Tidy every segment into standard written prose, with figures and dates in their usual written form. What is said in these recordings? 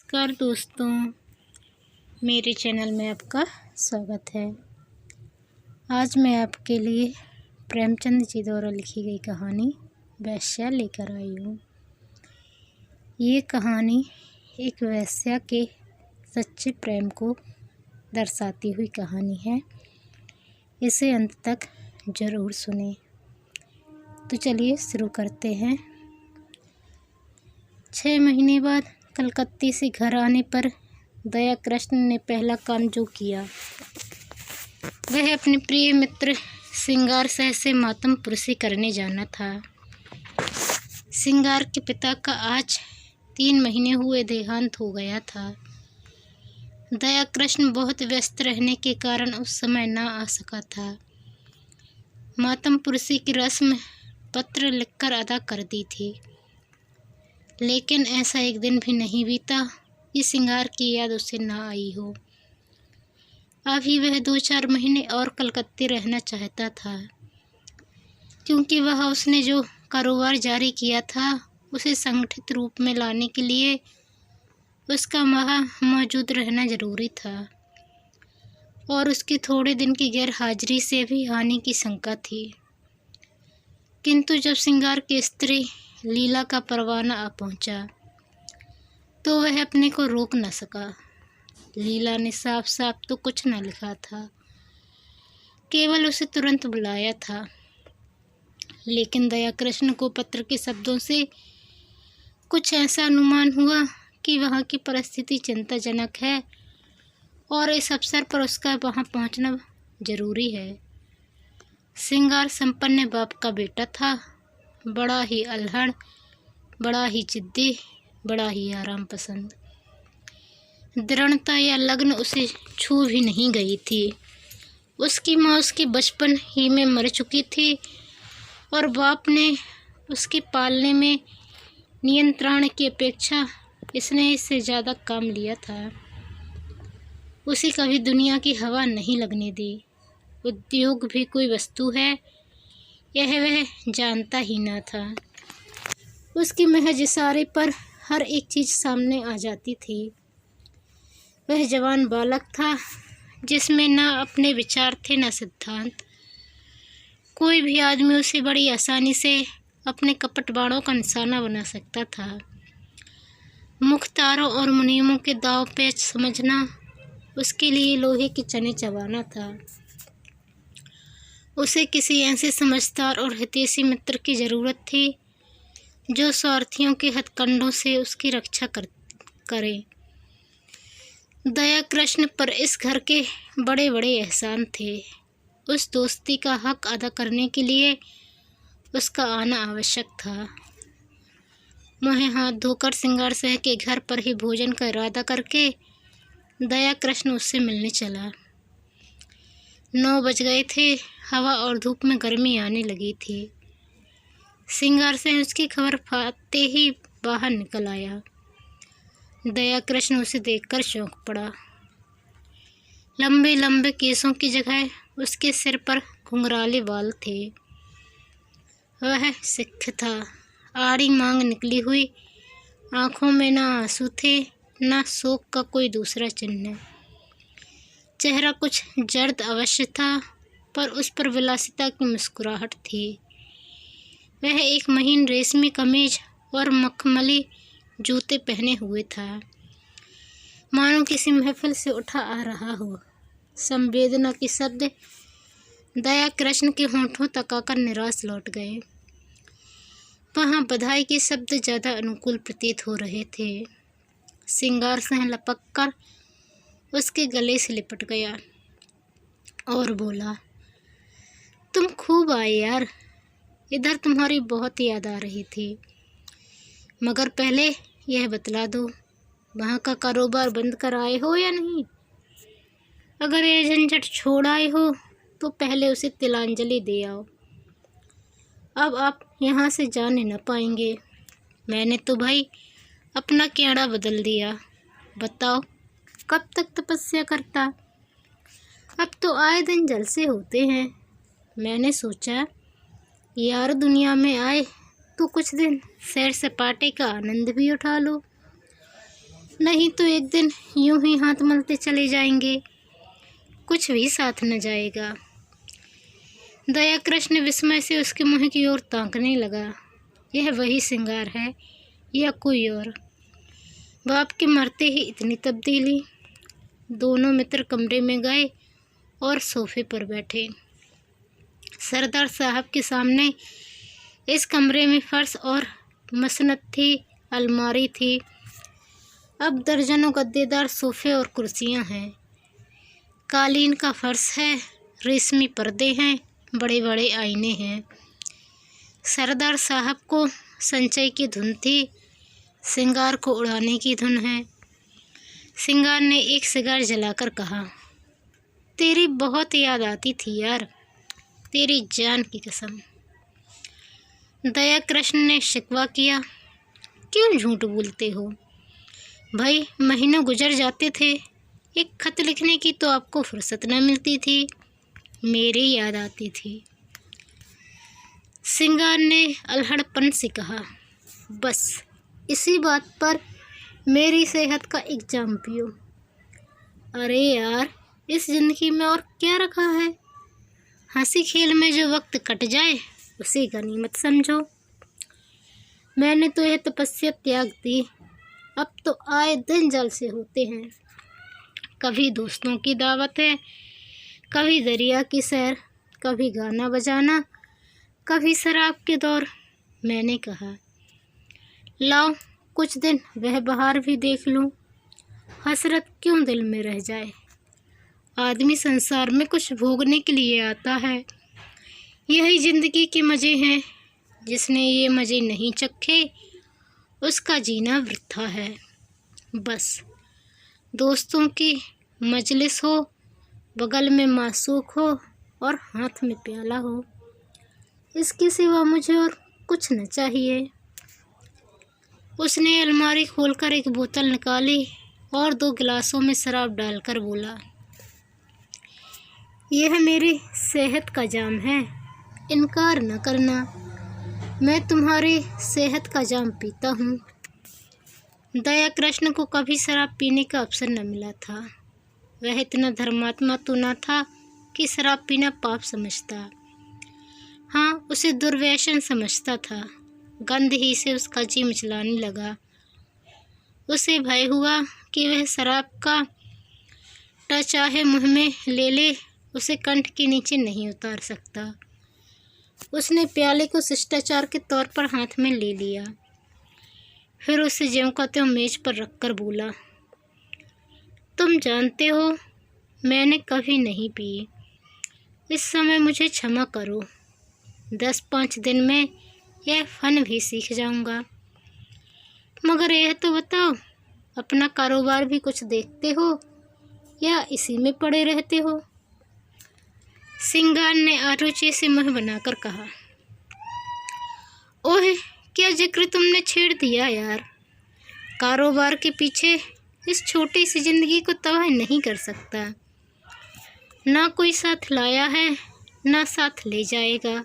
नमस्कार दोस्तों, मेरे चैनल में आपका स्वागत है। आज मैं आपके लिए प्रेमचंद जी द्वारा लिखी गई कहानी वेश्या लेकर आई हूँ। ये कहानी एक वेश्या के सच्चे प्रेम को दर्शाती हुई कहानी है। इसे अंत तक ज़रूर सुनें। तो चलिए शुरू करते हैं। 6 महीने बाद कलकत्ते से घर आने पर दया कृष्ण ने पहला काम जो किया वह अपने प्रिय मित्र सिंगार सह से मातमपुरसी करने जाना था। सिंगार के पिता का आज 3 महीने हुए देहांत हो गया था। दया कृष्ण बहुत व्यस्त रहने के कारण उस समय ना आ सका था। मातमपुरसी की रस्म पत्र लिखकर अदा कर दी थी, लेकिन ऐसा एक दिन भी नहीं बीता कि सिंगार की याद उसे ना आई हो। अभी वह 2-4 महीने और कलकत्ते रहना चाहता था, क्योंकि वह उसने जो कारोबार जारी किया था उसे संगठित रूप में लाने के लिए उसका वहाँ मौजूद रहना जरूरी था, और उसकी थोड़े दिन की गैर हाजिरी से भी हानि की शंका थी। किंतु जब सिंगार की स्त्री लीला का परवाना आ पहुंचा तो वह अपने को रोक न सका। लीला ने साफ साफ तो कुछ न लिखा था, केवल उसे तुरंत बुलाया था, लेकिन दया कृष्ण को पत्र के शब्दों से कुछ ऐसा अनुमान हुआ कि वहाँ की परिस्थिति चिंताजनक है और इस अवसर पर उसका वहाँ पहुँचना जरूरी है। सिंगार संपन्न बाप का बेटा था, बड़ा ही अल्हड़, बड़ा ही जिद्दी, बड़ा ही आराम पसंद। दृढ़ता या लगन उसे छू भी नहीं गई थी। उसकी माँ उसके बचपन ही में मर चुकी थी और बाप ने उसके पालने में नियंत्रण की अपेक्षा स्नेह से ज़्यादा काम लिया था। उसे कभी दुनिया की हवा नहीं लगने दी। उद्योग भी कोई वस्तु है यह वह जानता ही न था। उसकी महज इशारे पर हर एक चीज़ सामने आ जाती थी। वह जवान बालक था जिसमें न अपने विचार थे न सिद्धांत। कोई भी आदमी उसे बड़ी आसानी से अपने कपट बाणों का निशाना बना सकता था। मुख्तारों और मुनीमों के दाव पेच समझना उसके लिए लोहे के चने चबाना था। उसे किसी ऐसे समझदार और हितैषी मित्र की ज़रूरत थी जो स्वार्थियों के हथकंडों से उसकी रक्षा करे। दया कृष्ण पर इस घर के बड़े बड़े एहसान थे। उस दोस्ती का हक अदा करने के लिए उसका आना आवश्यक था। मुँह हाथ धोकर सिंगार सह के घर पर ही भोजन का इरादा करके दया कृष्ण उससे मिलने चला। 9 बज गए थे। हवा और धूप में गर्मी आने लगी थी। सिंगार से उसकी खबर पाते ही बाहर निकल आया। दया कृष्ण उसे देखकर चौंक पड़ा। लंबे लंबे केसों की जगह उसके सिर पर घुंघराले बाल थे। वह सिख था। आड़ी मांग निकली हुई आँखों में ना आंसू थे न शोक का कोई दूसरा चिन्ह। चेहरा कुछ जर्द अवश्य था, पर उस पर विलासिता की मुस्कुराहट थी। वह एक महीन रेशमी कमीज और मखमली जूते पहने हुए था, मानो किसी महफिल से उठा आ रहा हो। संवेदना के शब्द दया कृष्ण के होंठों तक आकर निराश लौट गए। वहाँ बधाई के शब्द ज़्यादा अनुकूल प्रतीत हो रहे थे। सिंगार सह लपक कर उसके गले से लिपट गया और बोला, तुम खूब आए यार, इधर तुम्हारी बहुत याद आ रही थी। मगर पहले यह बतला दो, वहाँ का कारोबार बंद कर आए हो या नहीं? अगर ये झंझट छोड़ आए हो तो पहले उसे तिलांजलि दे आओ। अब आप यहाँ से जाने न पाएंगे। मैंने तो भाई अपना क्याड़ा बदल दिया। बताओ कब तक तपस्या करता? अब तो आए दिन जलसे होते हैं। मैंने सोचा यार दुनिया में आए तो कुछ दिन सैर सपाटे का आनंद भी उठा लो। नहीं तो एक दिन यूं ही हाथ मलते चले जाएंगे, कुछ भी साथ न जाएगा। दया कृष्ण विस्मय से उसके मुँह की ओर ताकने लगा। यह वही श्रृंगार है या कोई और? बाप के मरते ही इतनी तब्दीली। दोनों मित्र कमरे में गए और सोफे पर बैठे। सरदार साहब के सामने इस कमरे में फर्श और मसनद थी, अलमारी थी। अब दर्जनों गद्देदार सोफे और कुर्सियां हैं। कालीन का फर्श है, रेशमी पर्दे हैं, बड़े बड़े आईने हैं। सरदार साहब को संचय की धुन थी, सिंगार को उड़ाने की धुन है। सिंगार ने एक सिगार जलाकर कहा, तेरी बहुत याद आती थी यार, तेरी जान की कसम। दया कृष्ण ने शिकवा किया, क्यों झूठ बोलते हो भाई? महीनों गुजर जाते थे, एक खत लिखने की तो आपको फुर्सत न मिलती थी। मेरी याद आती थी। सिंगार ने अल्हड़पन से कहा, बस इसी बात पर मेरी सेहत का इल्ज़ाम पियो। अरे यार, इस ज़िंदगी में और क्या रखा है? हंसी खेल में जो वक्त कट जाए उसे गनीमत समझो। मैंने तो यह तपस्या त्याग दी, अब तो आए दिन जलसे होते हैं। कभी दोस्तों की दावत है, कभी दरिया की सैर, कभी गाना बजाना, कभी शराब के दौर। मैंने कहा, लाओ कुछ दिन वह बहार भी देख लूं, हसरत क्यों दिल में रह जाए। आदमी संसार में कुछ भोगने के लिए आता है, यही ज़िंदगी के मज़े हैं। जिसने ये मज़े नहीं चखे उसका जीना वृथा है। बस दोस्तों की मजलिस हो, बगल में मासूक हो और हाथ में प्याला हो, इसके सिवा मुझे और कुछ न चाहिए। उसने अलमारी खोलकर एक बोतल निकाली और 2 गिलासों में शराब डालकर बोला, यह मेरी सेहत का जाम है, इनकार न करना। मैं तुम्हारी सेहत का जाम पीता हूँ। दया कृष्ण को कभी शराब पीने का अवसर न मिला था। वह इतना धर्मात्मा तो न था कि शराब पीना पाप समझता। हाँ, उसे दुर्व्यसन समझता था। गंध ही से उसका जी मिचलाने लगा। उसे भय हुआ कि वह शराब का टा चाहे मुँह में ले ले, उसे कंठ के नीचे नहीं उतार सकता। उसने प्याले को शिष्टाचार के तौर पर हाथ में ले लिया, फिर उसे ज्यों का त्यों मेज पर रखकर बोला, तुम जानते हो मैंने कभी नहीं पी, इस समय मुझे क्षमा करो। 10-5 दिन में यह फन भी सीख जाऊंगा। मगर यह तो बताओ, अपना कारोबार भी कुछ देखते हो या इसी में पड़े रहते हो? सिंगार ने आरुचि से मुँह बनाकर कहा, ओह, क्या जिक्र तुमने छेड़ दिया यार। कारोबार के पीछे इस छोटी सी जिंदगी को तबाह नहीं कर सकता। ना कोई साथ लाया है, ना साथ ले जाएगा।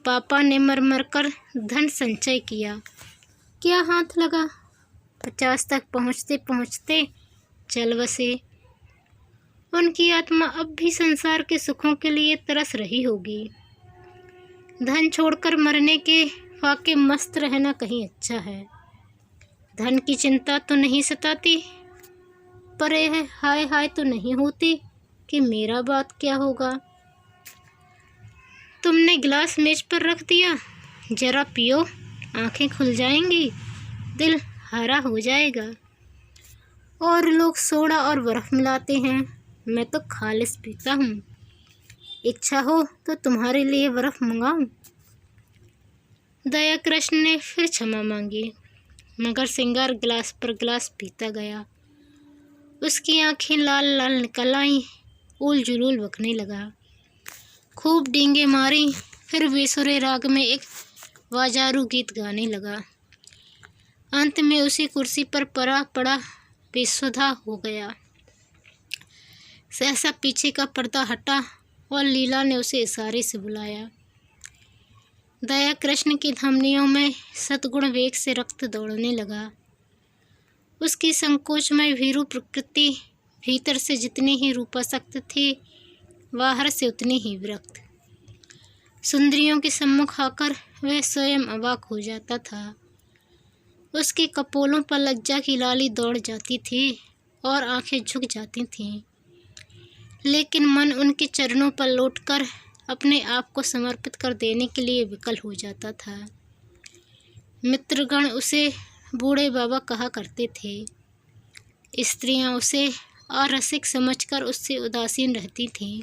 पापा ने मर मर कर धन संचय किया, क्या हाथ लगा। 50 तक पहुँचते पहुँचते चल बसे। उनकी आत्मा अब भी संसार के सुखों के लिए तरस रही होगी। धन छोड़कर मरने के फाके मस्त रहना कहीं अच्छा है। धन की चिंता तो नहीं सताती, पर यह हाय हाय तो नहीं होती कि मेरा बात क्या होगा। तुमने गिलास मेज पर रख दिया, जरा पियो, आंखें खुल जाएंगी, दिल हरा हो जाएगा। और लोग सोडा और बर्फ़ मिलाते हैं, मैं तो खालिस पीता हूँ। इच्छा हो तो तुम्हारे लिए बर्फ़ मंगाऊं? दया कृष्ण ने फिर क्षमा मांगी, मगर सिंगार गिलास पर गिलास पीता गया। उसकी आंखें लाल लाल निकल आईं, उल जुलूल बकने लगा। खूब डींगे मारी, फिर बेसुरे राग में एक वाजारू गीत गाने लगा। अंत में उसी कुर्सी पर पड़ा बेसुधा हो गया। सहसा पीछे का पर्दा हटा और लीला ने उसे इशारे से बुलाया। दया कृष्ण की धमनियों में सतगुण वेग से रक्त दौड़ने लगा। उसकी संकोचमय भीरू प्रकृति भीतर से जितनी ही रूपासक्त थी, बाहर से उतनी ही विरक्त। सुंदरियों के सम्मुख आकर वह स्वयं अवाक हो जाता था। उसके कपोलों पर लज्जा की लाली दौड़ जाती थी और आंखें झुक जाती थीं, लेकिन मन उनके चरणों पर लौटकर अपने आप को समर्पित कर देने के लिए विकल हो जाता था। मित्रगण उसे बूढ़े बाबा कहा करते थे। स्त्रियां उसे अरसिक समझकर उससे उदासीन रहती थीं।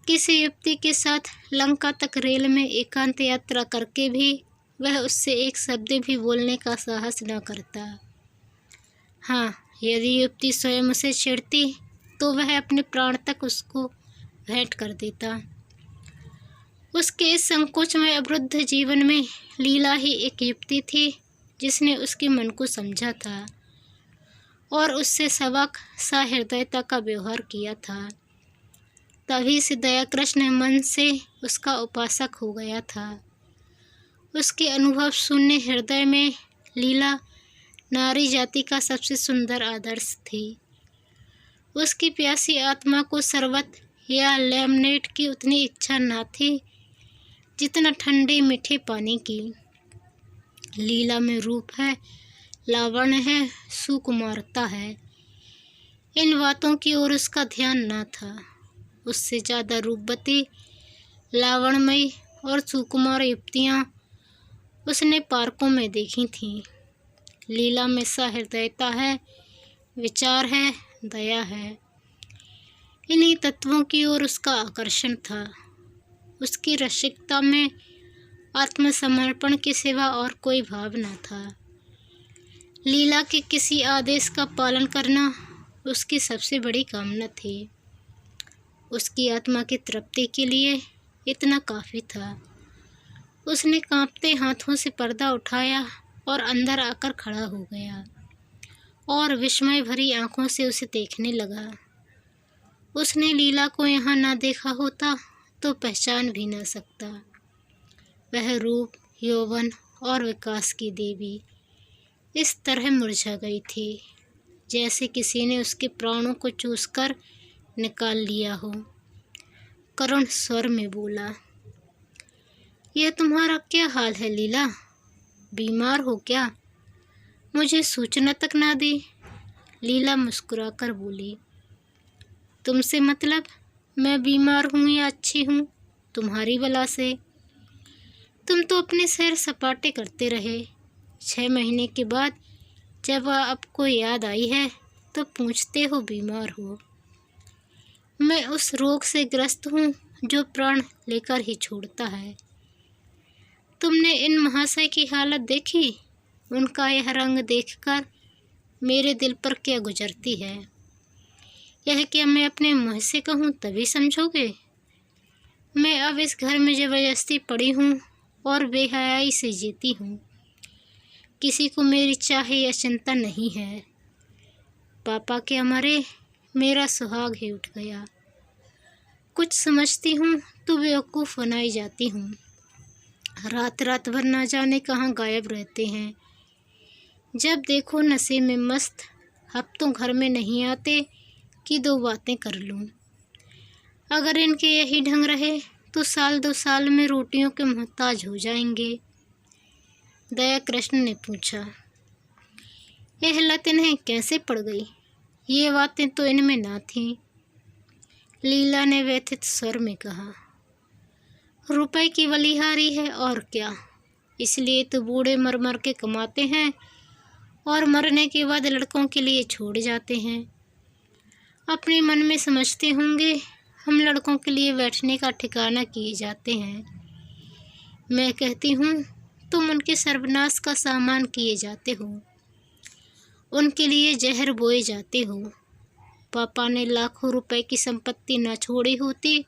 किसी युवती के साथ लंका तक रेल में एकांत यात्रा करके भी वह उससे एक शब्द भी बोलने का साहस न करता। हाँ, यदि युवती स्वयं उसे छेड़ती तो वह अपने प्राण तक उसको भेंट कर देता। उसके इस संकोच में अवरुद्ध जीवन में लीला ही एक युवती थी जिसने उसके मन को समझा था और उससे सबक सहृदयता का व्यवहार किया था। तभी से दयाकृष्ण मन से उसका उपासक हो गया था। उसके अनुभव शून्य हृदय में लीला नारी जाति का सबसे सुंदर आदर्श थी। उसकी प्यासी आत्मा को शरबत या लेमनेड की उतनी इच्छा न थी जितना ठंडे मीठे पानी की। लीला में रूप है, लावण्य है, सुकुमारता है, इन बातों की ओर उसका ध्यान न था। उससे ज़्यादा रूपवती, लावण्यमयी और सुकुमार युवतियाँ उसने पार्कों में देखी थीं। लीला में सहृदयता है, विचार है, दया है, इन्हीं तत्वों की ओर उसका आकर्षण था। उसकी रसिकता में आत्मसमर्पण के सिवा और कोई भाव न था। लीला के किसी आदेश का पालन करना उसकी सबसे बड़ी कामना थी। उसकी आत्मा की तृप्ति के लिए इतना काफ़ी था। उसने कांपते हाथों से पर्दा उठाया और अंदर आकर खड़ा हो गया और विस्मय भरी आंखों से उसे देखने लगा। उसने लीला को यहाँ ना देखा होता तो पहचान भी न सकता। वह रूप, यौवन और विकास की देवी इस तरह मुरझा गई थी जैसे किसी ने उसके प्राणों को चूसकर निकाल लिया हो। करुण स्वर में बोला, यह तुम्हारा क्या हाल है लीला? बीमार हो क्या? मुझे सूचना तक ना दी। लीला मुस्कुराकर बोली, तुमसे मतलब? मैं बीमार हूँ या अच्छी हूँ, तुम्हारी बला से। तुम तो अपने सैर सपाटे करते रहे। 6 महीने के बाद जब आपको याद आई है तो पूछते हो बीमार हो। मैं उस रोग से ग्रस्त हूँ जो प्राण लेकर ही छोड़ता है। तुमने इन महाशय की हालत देखी? उनका यह रंग देखकर मेरे दिल पर क्या गुजरती है, यह क्या मैं अपने मुँह से कहूँ तभी समझोगे? मैं अब इस घर में ज़बरदस्ती पड़ी हूँ और बेहयाई से जीती हूँ। किसी को मेरी चाहे या चिंता नहीं है। पापा के मरे मेरा सुहाग ही उठ गया। कुछ समझती हूँ तो बेवकूफ़ बनाई जाती हूँ। रात रात भर ना जाने कहाँ गायब रहते हैं। जब देखो नशे में मस्त, हफ्तों घर में नहीं आते कि 2 बातें कर लूँ। अगर इनके यही ढंग रहे तो 1-2 साल में रोटियों के मोहताज हो जाएंगे। दया कृष्ण ने पूछा, यह लत इन्हें कैसे पड़ गई? ये बातें तो इनमें ना थीं। लीला ने व्यथित स्वर में कहा, रुपए की बलिहारी है और क्या, इसलिए तो बूढ़े मर मर के कमाते हैं और मरने के बाद लड़कों के लिए छोड़ जाते हैं। अपने मन में समझते होंगे हम लड़कों के लिए बैठने का ठिकाना किए जाते हैं। मैं कहती हूँ तुम उनके सर्वनाश का सामान किए जाते हो, उनके लिए जहर बोए जाते हो। पापा ने लाखों रुपए की संपत्ति न छोड़ी होती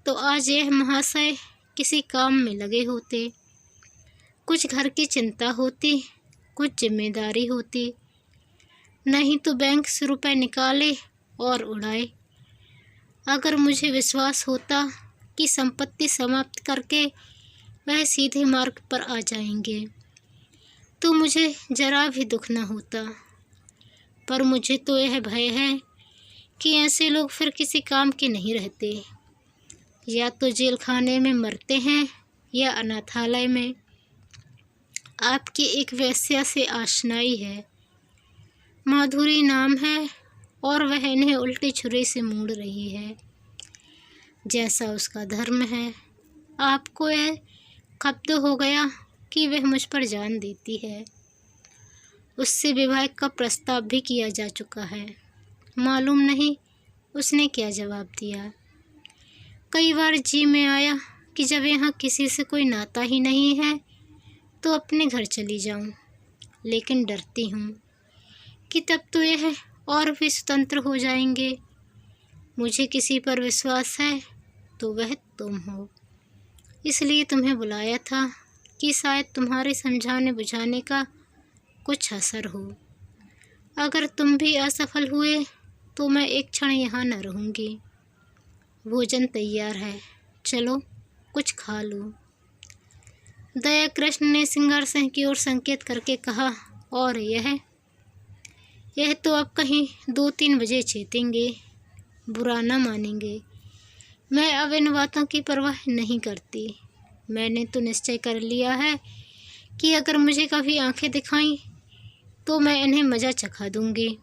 तो आज यह महाशय किसी काम में लगे होते। कुछ घर की चिंता होती, कुछ जिम्मेदारी होती, नहीं तो बैंक से रुपए निकाले और उड़ाए। अगर मुझे विश्वास होता कि संपत्ति समाप्त करके वह सीधे मार्ग पर आ जाएंगे, तो मुझे जरा भी दुख न होता, पर मुझे तो यह भय है कि ऐसे लोग फिर किसी काम के नहीं रहते, या तो जेल खाने में मरते हैं या अनाथालय में। आपकी एक वेश्या से आशनाई है, माधुरी नाम है, और वह इन्हें उल्टे छुरे से मोड़ रही है, जैसा उसका धर्म है। आपको यह कब्ज हो गया कि वह मुझ पर जान देती है। उससे विवाह का प्रस्ताव भी किया जा चुका है। मालूम नहीं उसने क्या जवाब दिया। कई बार जी में आया कि जब यहाँ किसी से कोई नाता ही नहीं है तो अपने घर चली जाऊं, लेकिन डरती हूँ कि तब तो यह और भी स्वतंत्र हो जाएंगे। मुझे किसी पर विश्वास है तो वह तुम हो, इसलिए तुम्हें बुलाया था कि शायद तुम्हारे समझाने बुझाने का कुछ असर हो। अगर तुम भी असफल हुए तो मैं एक क्षण यहाँ न रहूँगी। भोजन तैयार है, चलो कुछ खा लो। दया कृष्ण ने सिंगार सिंह की ओर संकेत करके कहा, और यह तो अब कहीं 2-3 बजे चेतेंगे, बुरा न मानेंगे। मैं अब इन बातों की परवाह नहीं करती। मैंने तो निश्चय कर लिया है कि अगर मुझे कभी आंखें दिखाई तो मैं इन्हें मज़ा चखा दूंगी।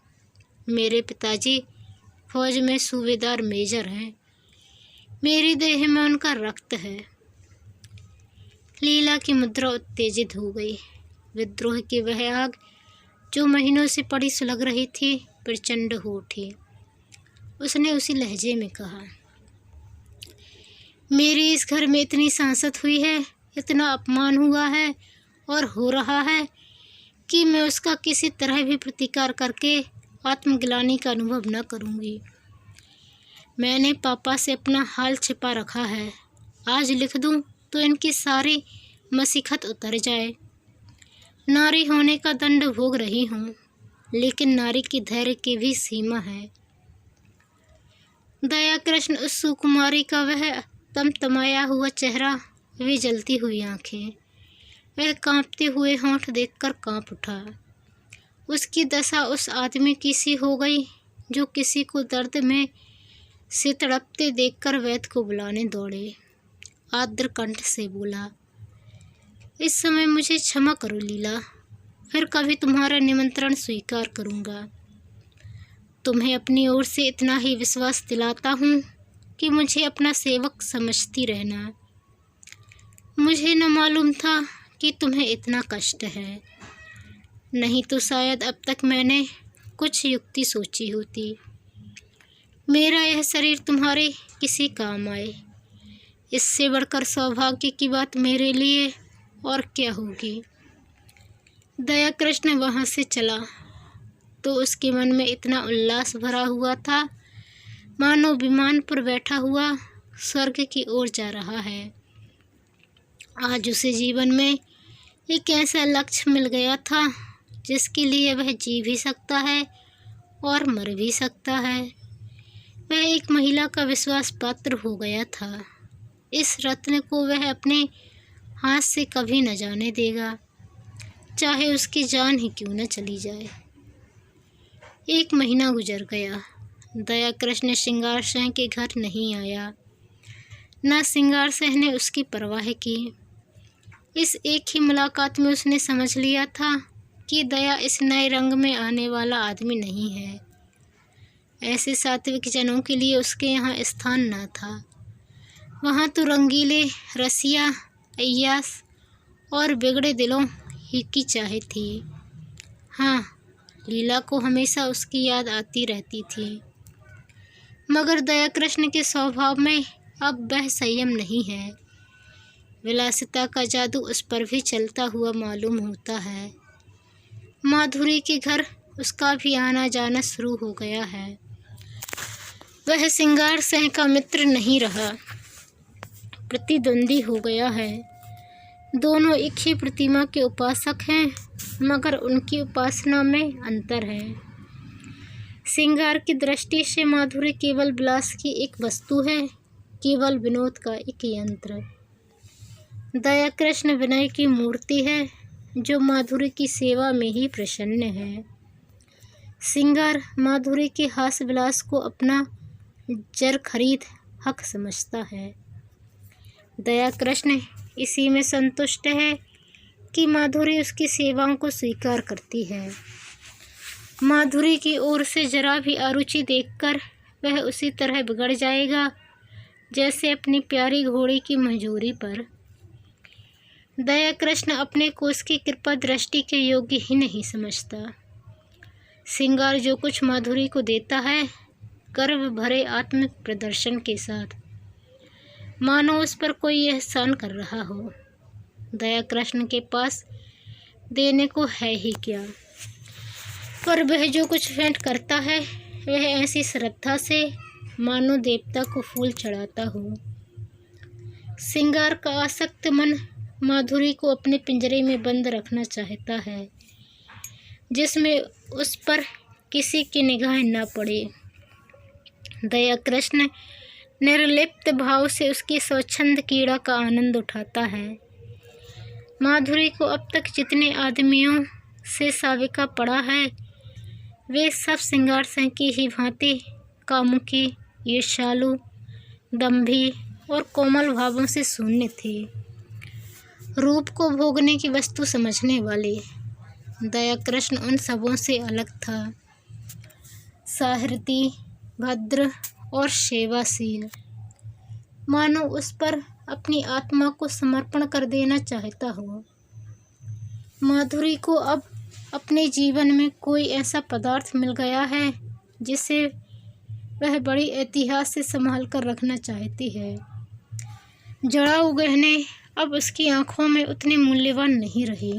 मेरे पिताजी फौज में सूबेदार मेजर हैं, मेरी देह में उनका रक्त है। लीला की मुद्रा उत्तेजित हो गई। विद्रोह की वह आग जो महीनों से पड़ी सुलग रही थी, प्रचंड हो उठी। उसने उसी लहजे में कहा, मेरी इस घर में इतनी सांसत हुई है, इतना अपमान हुआ है और हो रहा है कि मैं उसका किसी तरह भी प्रतिकार करके आत्मग्लानि का अनुभव न करूँगी। मैंने पापा से अपना हाल छिपा रखा है। आज लिख दूँ तो इनकी सारी मसीखत उतर जाए। नारी होने का दंड भोग रही हूँ, लेकिन नारी की धैर्य की भी सीमा है। दया कृष्ण उस सुकुमारी का वह तमतमाया हुआ चेहरा, वे जलती हुई आंखें, वह कांपते हुए होंठ देखकर कांप उठा। उसकी दशा उस आदमी की सी हो गई जो किसी को दर्द में से तड़पते देखकर वैद्य को बुलाने दौड़े। आर्द्र कंठ से बोला, इस समय मुझे क्षमा करो लीला, फिर कभी तुम्हारा निमंत्रण स्वीकार करूँगा। तुम्हें अपनी ओर से इतना ही विश्वास दिलाता हूँ कि मुझे अपना सेवक समझती रहना। मुझे न मालूम था कि तुम्हें इतना कष्ट है, नहीं तो शायद अब तक मैंने कुछ युक्ति सोची होती। मेरा यह शरीर तुम्हारे किसी काम आए, इससे बढ़कर सौभाग्य की बात मेरे लिए और क्या होगी। दया कृष्ण वहाँ से चला तो उसके मन में इतना उल्लास भरा हुआ था मानो विमान पर बैठा हुआ स्वर्ग की ओर जा रहा है। आज उसे जीवन में एक ऐसा लक्ष्य मिल गया था जिसके लिए वह जी भी सकता है और मर भी सकता है। वह एक महिला का विश्वास पात्र हो गया था। इस रत्न को वह अपने हाथ से कभी न जाने देगा, चाहे उसकी जान ही क्यों न चली जाए। 1 महीना गुजर गया। दया कृष्ण सिंगार सिंह के घर नहीं आया, न सिंगार सिंह ने उसकी परवाह की। इस एक ही मुलाकात में उसने समझ लिया था कि दया इस नए रंग में आने वाला आदमी नहीं है। ऐसे सात्विक जनों के लिए उसके यहाँ स्थान न था। वहाँ तो रंगीले, रसिया, अय्यास और बिगड़े दिलों ही की चाह थी। हाँ, लीला को हमेशा उसकी याद आती रहती थी, मगर दया कृष्ण के स्वभाव में अब वह संयम नहीं है। विलासिता का जादू उस पर भी चलता हुआ मालूम होता है। माधुरी के घर उसका भी आना जाना शुरू हो गया है। वह सिंगार सिंह का मित्र नहीं रहा, प्रतिद्वंदी हो गया है। दोनों एक ही प्रतिमा के उपासक हैं, मगर उनकी उपासना में अंतर है। सिंगार की दृष्टि से माधुरी केवल विलास की एक वस्तु है, केवल विनोद का एक यंत्र। दया कृष्ण विनय की मूर्ति है, जो माधुरी की सेवा में ही प्रसन्न है। सिंगार माधुरी के हास्य विलास को अपना जर खरीद हक समझता है। दया कृष्ण इसी में संतुष्ट है कि माधुरी उसकी सेवाओं को स्वीकार करती है। माधुरी की ओर से जरा भी अरुचि देखकर वह उसी तरह बिगड़ जाएगा जैसे अपनी प्यारी घोड़ी की मंजूरी पर। दया कृष्ण अपने को उसकी कृपा दृष्टि के योग्य ही नहीं समझता। सिंगार जो कुछ माधुरी को देता है गर्व भरे आत्म प्रदर्शन के साथ, मानो उस पर कोई एहसान कर रहा हो। दया कृष्ण के पास देने को है ही क्या, पर वह जो कुछ भेंट करता है वह ऐसी श्रद्धा से मानो देवता को फूल चढ़ाता हो। सिंगार का आसक्त मन माधुरी को अपने पिंजरे में बंद रखना चाहता है, जिसमें उस पर किसी की निगाह न पड़े। दया कृष्ण निर्लिप्त भाव से उसकी स्वच्छंद क्रीड़ा का आनंद उठाता है। माधुरी को अब तक जितने आदमियों से साविका पड़ा है वे सब सिंगार सिंह की ही भांति कामुकी, ईर्ष्यालु, दंभी और कोमल भावों से शून्य थे। रूप को भोगने की वस्तु समझने वाले दया कृष्ण उन सबों से अलग था। साहृदय, भद्र और सेवाशील, मानो उस पर अपनी आत्मा को समर्पण कर देना चाहता हो। माधुरी को अब अपने जीवन में कोई ऐसा पदार्थ मिल गया है जिसे वह बड़ी एहतियात से संभाल कर रखना चाहती है। जड़ाऊ गहने अब उसकी आंखों में उतने मूल्यवान नहीं रहे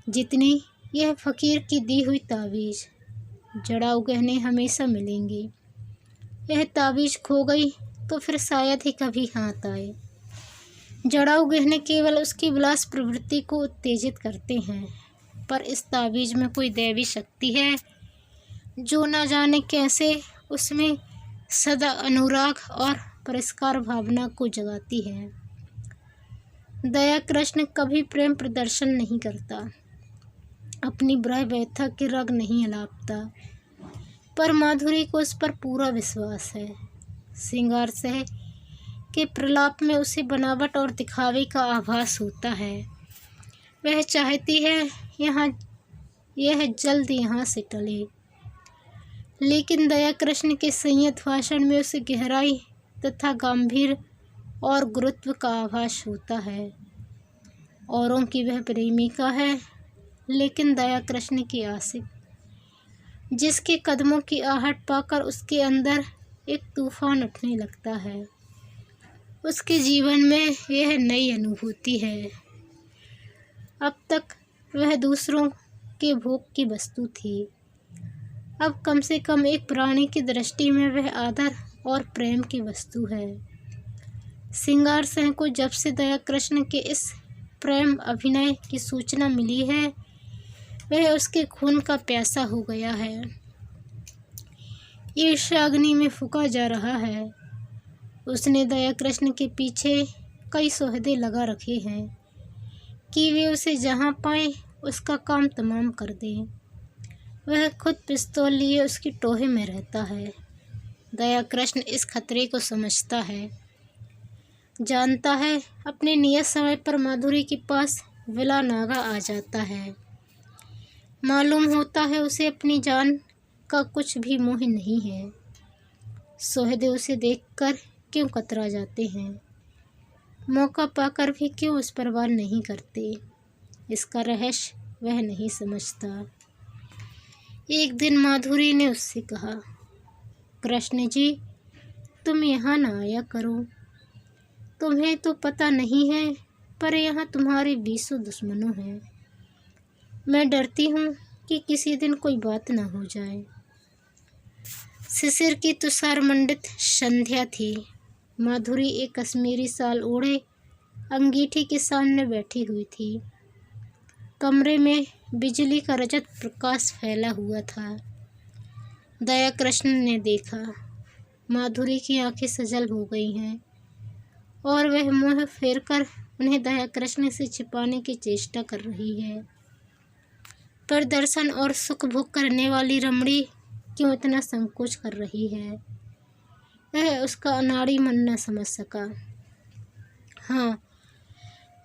जितनी यह फकीर की दी हुई तावीज़। जड़ाऊ गहने हमेशा मिलेंगे, यह तावीज़ खो गई तो फिर शायद ही कभी हाथ आए। जड़ाऊ गहने केवल उसकी विलास प्रवृत्ति को उत्तेजित करते हैं, पर इस तावीज़ में कोई दैवी शक्ति है जो न जाने कैसे उसमें सदा अनुराग और पुरस्कार भावना को जगाती है। दया कृष्ण कभी प्रेम प्रदर्शन नहीं करता, अपनी ब्रह व्यथा के रग नहीं अलापता, पर माधुरी को उस पर पूरा विश्वास है। सिंगार सह के प्रलाप में उसे बनावट और दिखावे का आभास होता है। वह चाहती है यह जल्द यहाँ से टले, लेकिन दया कृष्ण के संयत भाषण में उसे गहराई तथा गंभीर और गुरुत्व का आभास होता है। औरों की वह प्रेमिका है, लेकिन दया कृष्ण की आशिक, जिसके कदमों की आहट पाकर उसके अंदर एक तूफान उठने लगता है। उसके जीवन में यह नई अनुभूति है। अब तक वह दूसरों के भोग की वस्तु थी, अब कम से कम एक प्राणी की दृष्टि में वह आदर और प्रेम की वस्तु है। सिंगार सिंह को जब से दया कृष्ण के इस प्रेम अभिनय की सूचना मिली है वह उसके खून का प्यासा हो गया है। ईर्ष्याग्नि में फूंका जा रहा है। उसने दया कृष्ण के पीछे कई सौदे लगा रखे हैं कि वे उसे जहाँ पाए उसका काम तमाम कर दें। वह खुद पिस्तौल लिए उसकी टोहे में रहता है। दया कृष्ण इस खतरे को समझता है, जानता है अपने नियत समय पर माधुरी के पास विला नागा आ जाता है। मालूम होता है उसे अपनी जान का कुछ भी मोह नहीं है। सोहदे उसे देखकर क्यों कतरा जाते हैं, मौका पाकर भी क्यों उस पर वार नहीं करते, इसका रहस्य वह नहीं समझता। एक दिन माधुरी ने उससे कहा, कृष्ण जी तुम यहाँ न आया करो, तुम्हें तो पता नहीं है पर यहाँ तुम्हारे 20 दुश्मनों हैं। मैं डरती हूँ कि किसी दिन कोई बात ना हो जाए। शिशिर की तुषार मंडित संध्या थी। माधुरी एक कश्मीरी साल ओढ़े अंगीठी के सामने बैठी हुई थी। कमरे में बिजली का रजत प्रकाश फैला हुआ था। दया कृष्ण ने देखा, माधुरी की आंखें सजल हो गई हैं और वह मुँह फेरकर उन्हें दया कृष्ण से छिपाने की चेष्टा कर रही है। पर दर्शन और सुख भोग करने वाली रमणी क्यों इतना संकोच कर रही है, यह उसका अनाड़ी मन न समझ सका। हाँ,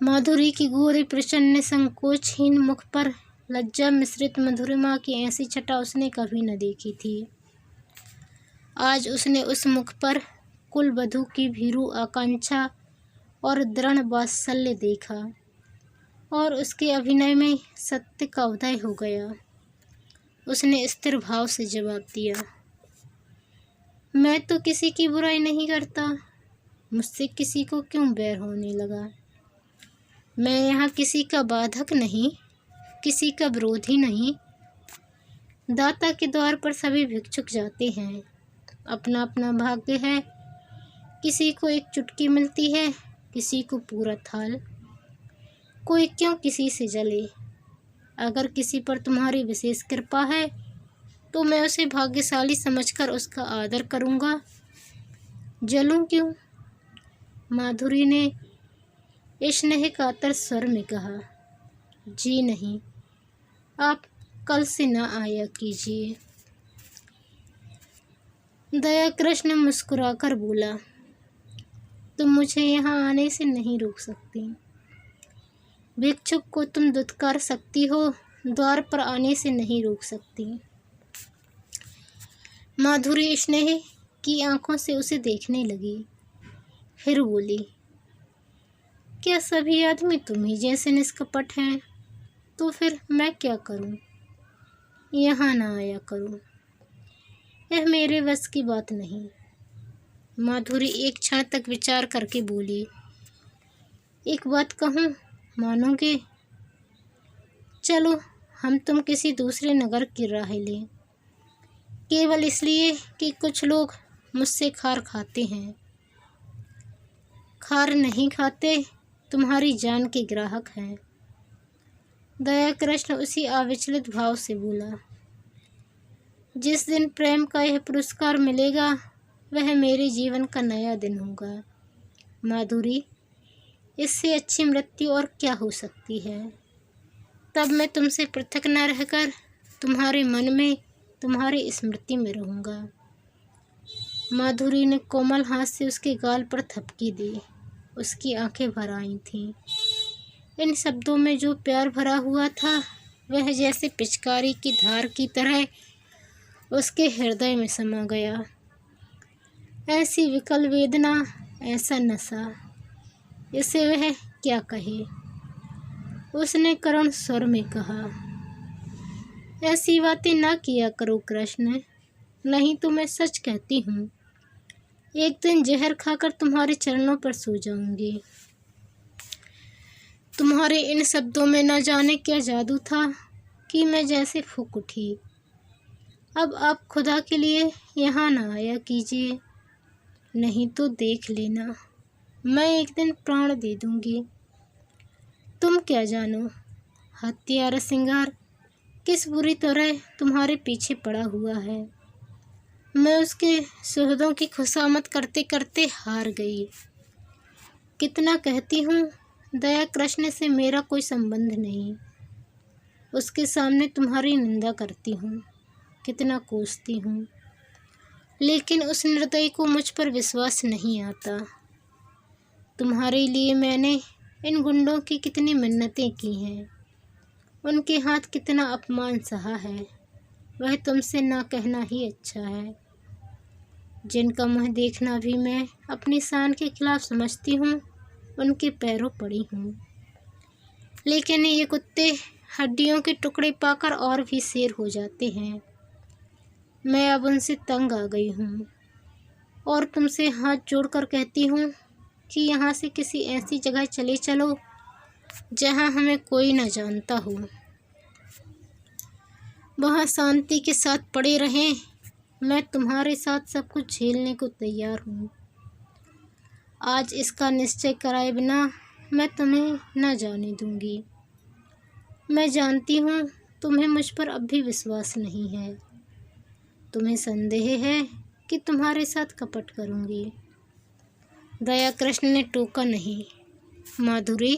माधुरी की गोरी प्रसन्न संकोचहीन मुख पर लज्जा मिश्रित मधुरिमा की ऐसी छटा उसने कभी न देखी थी। आज उसने उस मुख पर कुलवधू की भीरू आकांक्षा और दृढ़ वात्सल्य देखा और उसके अभिनय में सत्य का उदय हो गया। उसने स्थिर भाव से जवाब दिया, मैं तो किसी की बुराई नहीं करता, मुझसे किसी को क्यों बैर होने लगा। मैं यहाँ किसी का बाधक नहीं, किसी का विरोधी नहीं। दाता के द्वार पर सभी भिक्षुक जाते हैं, अपना अपना भाग्य है। किसी को एक चुटकी मिलती है, किसी को पूरा थाल। कोई क्यों किसी से जले। अगर किसी पर तुम्हारी विशेष कृपा है तो मैं उसे भाग्यशाली समझकर उसका आदर करूँगा, जलूं क्यों। माधुरी ने स्नेह कातर स्वर में कहा, जी नहीं, आप कल से न आया कीजिए। दया कृष्ण मुस्कुराकर बोला, तुम मुझे यहाँ आने से नहीं रोक सकती। भिक्षुक को तुम दुत्कार सकती हो, द्वार पर आने से नहीं रोक सकती। माधुरी स्नेह की आंखों से उसे देखने लगी, फिर बोली, क्या सभी आदमी तुम ही जैसे निष्कपट हैं? तो फिर मैं क्या करूं? यहाँ ना आया करूं, यह मेरे बस की बात नहीं। माधुरी एक क्षण तक विचार करके बोली, एक बात कहूँ, मानोगे? चलो हम तुम किसी दूसरे नगर की राह लें, केवल इसलिए कि कुछ लोग मुझसे खार खाते हैं। खार नहीं खाते, तुम्हारी जान के ग्राहक हैं। दया कृष्ण उसी अविचलित भाव से बोला, जिस दिन प्रेम का यह पुरस्कार मिलेगा वह मेरे जीवन का नया दिन होगा। माधुरी, इससे अच्छी मृत्यु और क्या हो सकती है। तब मैं तुमसे पृथक न रहकर तुम्हारे मन में, तुम्हारी स्मृति में रहूँगा। माधुरी ने कोमल हाथ से उसके गाल पर थपकी दी। उसकी आंखें भर आई थीं। इन शब्दों में जो प्यार भरा हुआ था वह जैसे पिचकारी की धार की तरह उसके हृदय में समा गया। ऐसी विकल वेदना, ऐसा नशा, इसे वह क्या कहे। उसने करुण स्वर में कहा, ऐसी बातें ना किया करो कृष्ण, नहीं तो मैं सच कहती हूँ, एक दिन जहर खाकर तुम्हारे चरणों पर सो जाऊंगी। तुम्हारे इन शब्दों में न जाने क्या जादू था कि मैं जैसे फूंक उठी। अब आप खुदा के लिए यहाँ न आया कीजिए, नहीं तो देख लेना, मैं एक दिन प्राण दे दूंगी। तुम क्या जानो, हत्यारा सिंगार किस बुरी तरह तुम्हारे पीछे पड़ा हुआ है। मैं उसके सुहृदों की खुशामद करते करते हार गई। कितना कहती हूँ, दया कृष्ण से मेरा कोई संबंध नहीं। उसके सामने तुम्हारी निंदा करती हूँ, कितना कोसती हूँ, लेकिन उस निर्दयी को मुझ पर विश्वास नहीं आता। तुम्हारे लिए मैंने इन गुंडों की कितनी मिन्नतें की हैं, उनके हाथ कितना अपमान सहा है, वह तुमसे ना कहना ही अच्छा है। जिनका मुँह देखना भी मैं अपनी शान के खिलाफ समझती हूँ, उनके पैरों पड़ी हूँ। लेकिन ये कुत्ते हड्डियों के टुकड़े पाकर और भी शेर हो जाते हैं। मैं अब उनसे तंग आ गई हूँ और तुमसे हाथ जोड़कर कहती हूँ कि यहाँ से किसी ऐसी जगह चले चलो जहाँ हमें कोई न जानता हो। वहाँ शांति के साथ पड़े रहें। मैं तुम्हारे साथ सब कुछ झेलने को तैयार हूँ। आज इसका निश्चय कराए बिना मैं तुम्हें न जाने दूँगी। मैं जानती हूँ तुम्हें मुझ पर अब भी विश्वास नहीं है। तुम्हें संदेह है कि तुम्हारे साथ कपट करूँगी। दया कृष्ण ने टोका नहीं, माधुरी,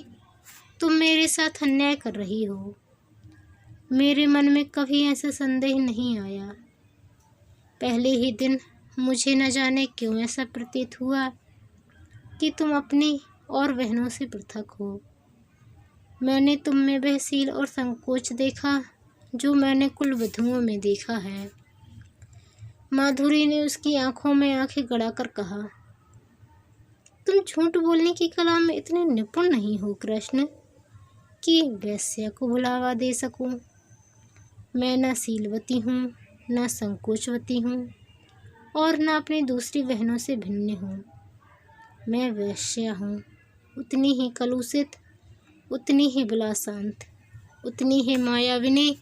तुम मेरे साथ अन्याय कर रही हो। मेरे मन में कभी ऐसा संदेह नहीं आया। पहले ही दिन मुझे न जाने क्यों ऐसा प्रतीत हुआ कि तुम अपनी और बहनों से पृथक हो। मैंने तुम में वह सील और संकोच देखा जो मैंने कुल वधुओं में देखा है। माधुरी ने उसकी आंखों में आंखें गड़ाकर कहा, तुम झूठ बोलने की कला में इतने निपुण नहीं हो कृष्ण कि वेश्या को बुलावा दे सकूं। मैं न सीलवती हूँ, न संकोचवती हूँ और न अपनी दूसरी बहनों से भिन्न हूँ। मैं वेश्या हूँ, उतनी ही कलुषित, उतनी ही विलासांत, उतनी ही मायाविनी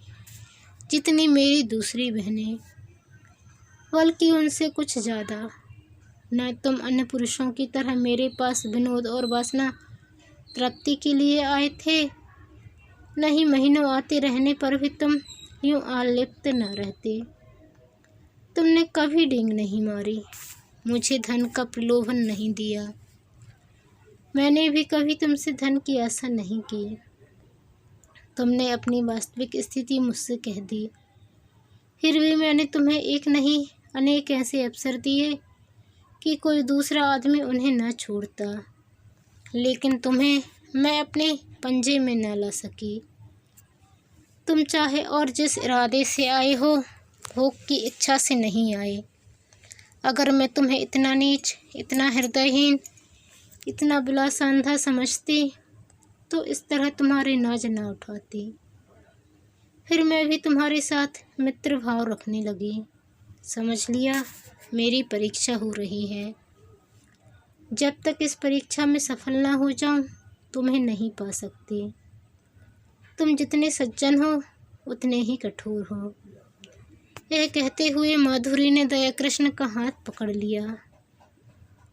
जितनी मेरी दूसरी बहनें, बल्कि उनसे कुछ ज़्यादा। न तुम अन्य पुरुषों की तरह मेरे पास विनोद और वासना प्राप्ति के लिए आए थे, न ही महीनों आते रहने पर भी तुम यूं आलिप्त न रहते। तुमने कभी डींग नहीं मारी, मुझे धन का प्रलोभन नहीं दिया। मैंने भी कभी तुमसे धन की आशा नहीं की। तुमने अपनी वास्तविक स्थिति मुझसे कह दी, फिर भी मैंने तुम्हें एक नहीं अनेक ऐसे अवसर दिए कि कोई दूसरा आदमी उन्हें न छोड़ता, लेकिन तुम्हें मैं अपने पंजे में न ला सकी। तुम चाहे और जिस इरादे से आए हो, भोग की इच्छा से नहीं आए। अगर मैं तुम्हें इतना नीच, इतना हृदयहीन, इतना विलासांधा समझती तो इस तरह तुम्हारे नाज न उठाती। फिर मैं भी तुम्हारे साथ मित्र भाव रखने लगी। समझ लिया, मेरी परीक्षा हो रही है। जब तक इस परीक्षा में सफल ना हो जाऊं, तुम्हें नहीं पा सकती। तुम जितने सज्जन हो उतने ही कठोर हो। यह कहते हुए माधुरी ने दयाकृष्ण का हाथ पकड़ लिया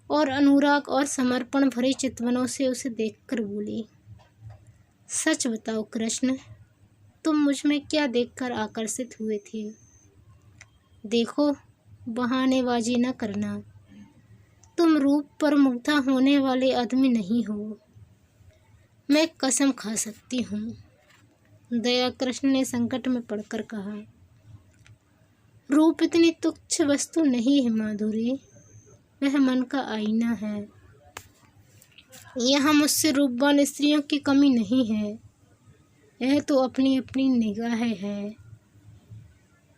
और अनुराग और समर्पण भरे चितवनों से उसे देखकर बोली, सच बताओ कृष्ण, तुम मुझ में क्या देखकर आकर्षित हुए थे? देखो, बहानेबाजी न करना। तुम रूप पर मुग्धा होने वाले आदमी नहीं हो, मैं कसम खा सकती हूँ। दयाकृष्ण ने संकट में पड़कर कहा, रूप इतनी तुच्छ वस्तु नहीं है माधुरी, वह मन का आईना है। यहाँ मुझसे रूपवान स्त्रियों की कमी नहीं है, यह तो अपनी अपनी निगाह है।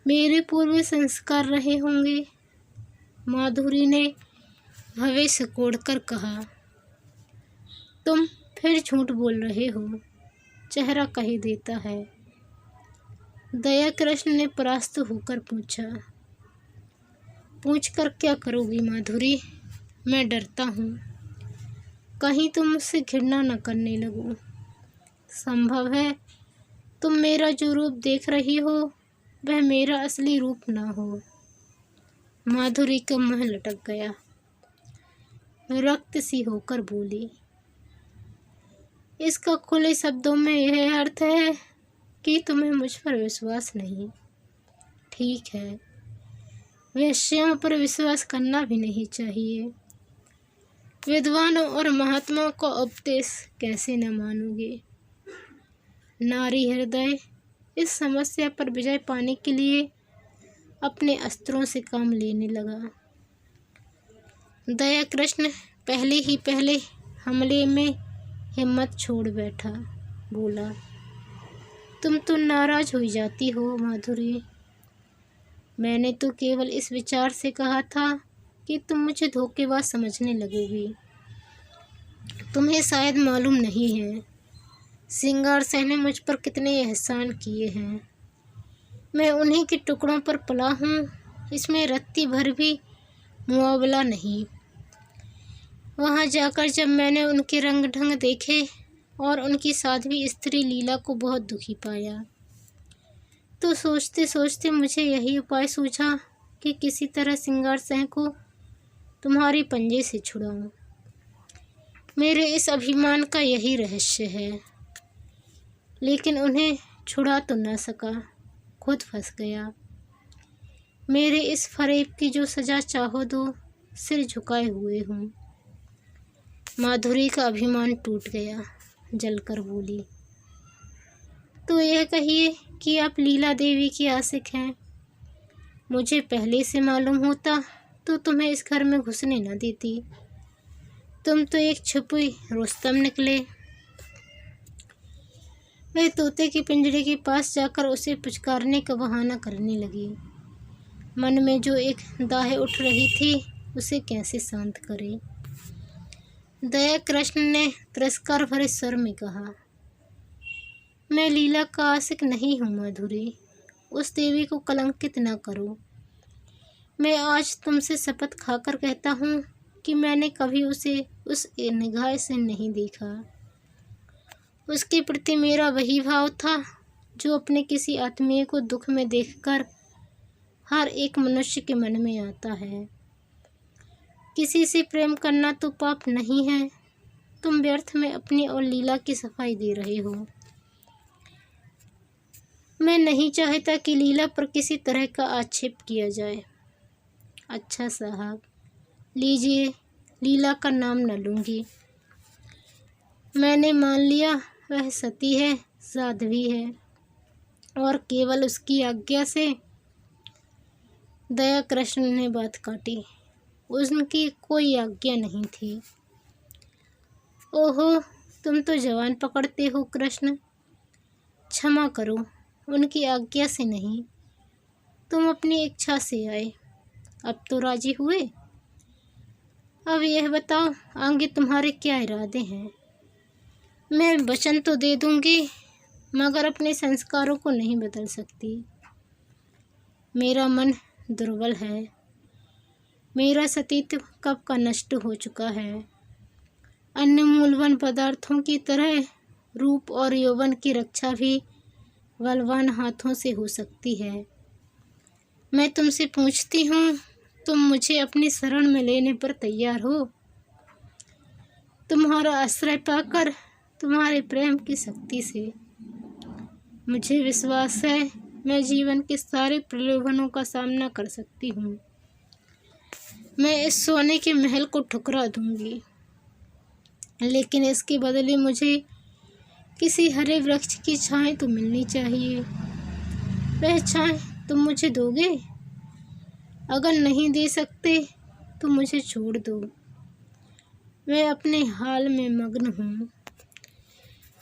मेरे पूर्व संस्कार रहे होंगे। माधुरी ने भवे सिकोड़कर कहा, तुम फिर झूठ बोल रहे हो, चेहरा कह देता है। दयाकृष्ण ने परास्त होकर पूछा, पूछकर क्या करोगी माधुरी? मैं डरता हूँ कहीं तुम मुझसे घृणा न करने लगो। संभव है तुम मेरा जो रूप देख रही हो वह मेरा असली रूप ना हो। माधुरी का मुँह लटक गया, रक्त सी होकर बोली, इसका खुले शब्दों में यह अर्थ है कि तुम्हें मुझ पर विश्वास नहीं। ठीक है, वेश्याओं पर विश्वास करना भी नहीं चाहिए। विद्वानों और महात्माओं का उपदेश कैसे न मानोगे? नारी हृदय इस समस्या पर विजय पाने के लिए अपने अस्त्रों से काम लेने लगा। दयाकृष्ण पहले हमले में हिम्मत छोड़ बैठा, बोला, तुम तो नाराज हो जाती हो माधुरी। मैंने तो केवल इस विचार से कहा था कि तुम मुझे धोखेबाज समझने लगोगी। तुम्हें शायद मालूम नहीं है श्रृंगार सेन ने मुझ पर कितने एहसान किए हैं। मैं उन्हीं के टुकड़ों पर पला हूँ, इसमें रत्ती भर भी मुआवला नहीं। वहाँ जाकर जब मैंने उनके रंग ढंग देखे और उनकी साध्वी स्त्री लीला को बहुत दुखी पाया, तो सोचते सोचते मुझे यही उपाय सूझा कि किसी तरह श्रृंगार सेन को तुम्हारे पंजे से छुड़ाऊं। मेरे इस अभिमान का यही रहस्य है। लेकिन उन्हें छुड़ा तो न सका, खुद फंस गया। मेरे इस फरेब की जो सजा चाहो दो, सिर झुकाए हुए हूँ। माधुरी का अभिमान टूट गया। जलकर बोली, तो यह कहिए कि आप लीला देवी की आशिक हैं। मुझे पहले से मालूम होता तो तुम्हें इस घर में घुसने न देती। तुम तो एक छुपी रुस्तम निकले। वह तोते के पिंजरे के पास जाकर उसे पुचकारने का बहाना करने लगी। मन में जो एक दाह उठ रही थी उसे कैसे शांत करे। दया कृष्ण ने तिरस्कार भरे स्वर में कहा, मैं लीला का आशिक नहीं हूँ माधुरी, उस देवी को कलंकित न करो। मैं आज तुमसे शपथ खाकर कहता हूँ कि मैंने कभी उसे उस निगाह से नहीं देखा। उसके प्रति मेरा वही भाव था जो अपने किसी आत्मीय को दुख में देखकर हर एक मनुष्य के मन में आता है। किसी से प्रेम करना तो पाप नहीं है। तुम व्यर्थ में अपनी और लीला की सफाई दे रहे हो। मैं नहीं चाहता कि लीला पर किसी तरह का आक्षेप किया जाए। अच्छा साहब, लीजिए, लीला का नाम न लूँगी। मैंने मान लिया वह सती है, साध्वी है, और केवल उसकी आज्ञा से। दया कृष्ण ने बात काटी, उनकी कोई आज्ञा नहीं थी। ओहो, तुम तो जवान पकड़ते हो कृष्ण। क्षमा करो, उनकी आज्ञा से नहीं, तुम अपनी इच्छा से आए। अब तो राजी हुए। अब यह बताओ, आगे तुम्हारे क्या इरादे हैं। मैं वचन तो दे दूंगी, मगर अपने संस्कारों को नहीं बदल सकती। मेरा मन दुर्बल है। मेरा सतीत्व कब का नष्ट हो चुका है। अन्य मूलवान पदार्थों की तरह रूप और यौवन की रक्षा भी बलवान हाथों से हो सकती है। मैं तुमसे पूछती हूँ, तुम मुझे अपनी शरण में लेने पर तैयार हो। तुम्हारा आश्रय पाकर, तुम्हारे प्रेम की शक्ति से मुझे विश्वास है मैं जीवन के सारे प्रलोभनों का सामना कर सकती हूँ। मैं इस सोने के महल को ठुकरा दूंगी, लेकिन इसके बदले मुझे किसी हरे वृक्ष की छांव तो मिलनी चाहिए। वह छांव तुम मुझे दोगे? अगर नहीं दे सकते तो मुझे छोड़ दो। मैं अपने हाल में मग्न हूँ।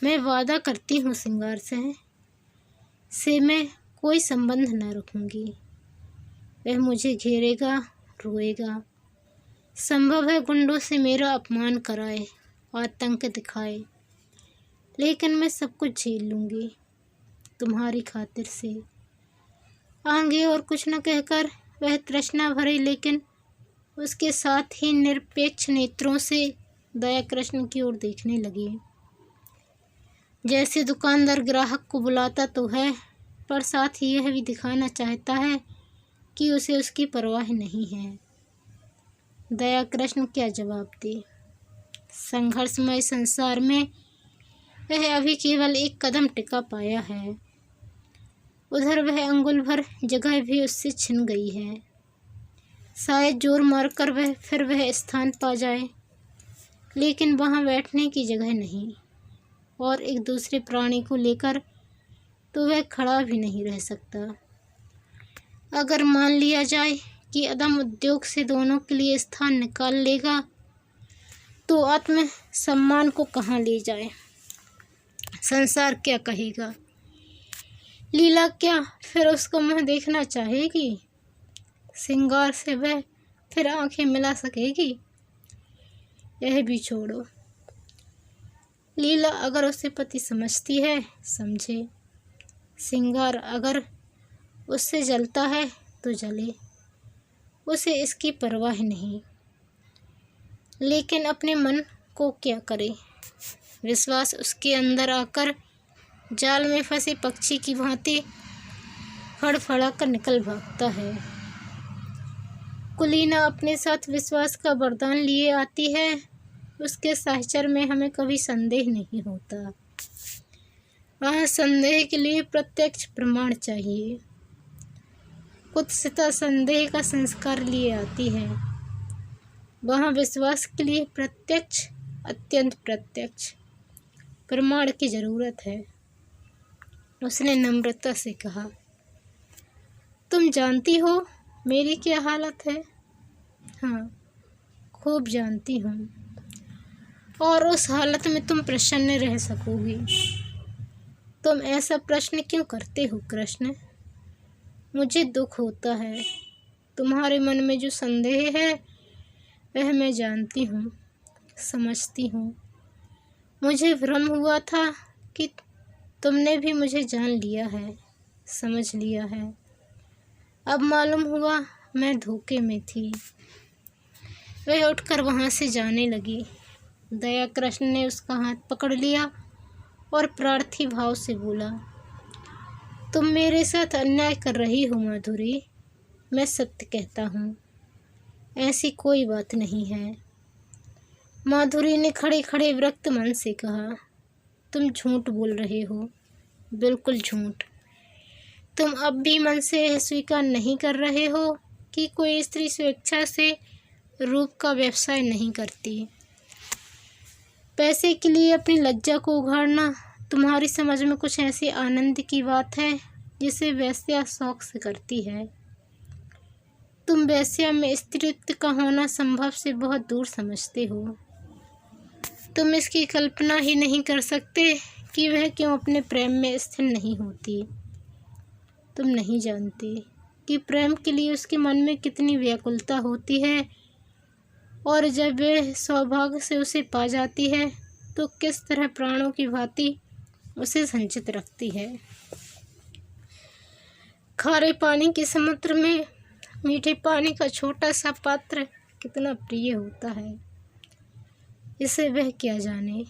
मैं वादा करती हूँ श्रृंगार से मैं कोई संबंध न रखूँगी। वह मुझे घेरेगा, रोएगा, संभव है गुंडों से मेरा अपमान कराए, आतंक दिखाए, लेकिन मैं सब कुछ झेल लूँगी तुम्हारी खातिर से। आगे और कुछ न कहकर वह तृष्णा भरे लेकिन उसके साथ ही निरपेक्ष नेत्रों से दया कृष्ण की ओर देखने लगी। जैसे दुकानदार ग्राहक को बुलाता तो है, पर साथ ही यह भी दिखाना चाहता है कि उसे उसकी परवाह नहीं है। दया कृष्ण क्या जवाब दे। संघर्षमय संसार में वह अभी केवल एक कदम टिका पाया है। उधर वह अंगुल भर जगह भी उससे छिन गई है। शायद जोर मारकर वह स्थान पा जाए, लेकिन वहाँ बैठने की जगह नहीं, और एक दूसरे प्राणी को लेकर तो वह खड़ा भी नहीं रह सकता। अगर मान लिया जाए कि अदम उद्योग से दोनों के लिए स्थान निकाल लेगा, तो आत्म सम्मान को कहाँ ले जाए। संसार क्या कहेगा। लीला क्या फिर उसको मुँह देखना चाहेगी। श्रृंगार से वह फिर आंखें मिला सकेगी। यह भी छोड़ो। लीला अगर उसे पति समझती है, समझे। श्रृंगार अगर उससे जलता है तो जले, उसे इसकी परवाह नहीं। लेकिन अपने मन को क्या करे। विश्वास उसके अंदर आकर जाल में फंसे पक्षी की भांति फड़फड़ा कर निकल भागता है। कुलीना अपने साथ विश्वास का वरदान लिए आती है। उसके साहचर्य में हमें कभी संदेह नहीं होता। वहाँ संदेह के लिए प्रत्यक्ष प्रमाण चाहिए। कुत्सिता संदेह का संस्कार लिए आती है। वहाँ विश्वास के लिए प्रत्यक्ष अत्यंत प्रत्यक्ष प्रमाण की ज़रूरत है। उसने नम्रता से कहा, तुम जानती हो मेरी क्या हालत है? हाँ, खूब जानती हूँ। और उस हालत में तुम प्रसन्न रह सकोगी? तुम ऐसा प्रश्न क्यों करते हो कृष्ण? मुझे दुख होता है। तुम्हारे मन में जो संदेह है वह मैं जानती हूँ, समझती हूँ। मुझे भ्रम हुआ था कि तुमने भी मुझे जान लिया है, समझ लिया है। अब मालूम हुआ मैं धोखे में थी। वह उठकर वहाँ से जाने लगी। दया कृष्ण ने उसका हाथ पकड़ लिया और प्रार्थी भाव से बोला, तुम मेरे साथ अन्याय कर रही हो माधुरी। मैं सत्य कहता हूँ, ऐसी कोई बात नहीं है। माधुरी ने खड़े खड़े विरक्त मन से कहा, तुम झूठ बोल रहे हो, बिल्कुल झूठ। तुम अब भी मन से यह स्वीकार नहीं कर रहे हो कि कोई स्त्री स्वेच्छा से रूप का व्यवसाय नहीं करती। पैसे के लिए अपनी लज्जा को उघाड़ना तुम्हारी समझ में कुछ ऐसी आनंद की बात है जिसे वेश्या शौक से करती है। तुम वेश्या में स्त्रीत्व का होना संभव से बहुत दूर समझते हो। तुम इसकी कल्पना ही नहीं कर सकते कि वह क्यों अपने प्रेम में स्थिर नहीं होती। तुम नहीं जानते कि प्रेम के लिए उसके मन में कितनी व्याकुलता होती है, और जब वह सौभाग्य से उसे पा जाती है तो किस तरह प्राणों की भांति उसे संचित रखती है। खारे पानी के समुद्र में मीठे पानी का छोटा सा पात्र कितना प्रिय होता है, इसे वह क्या जाने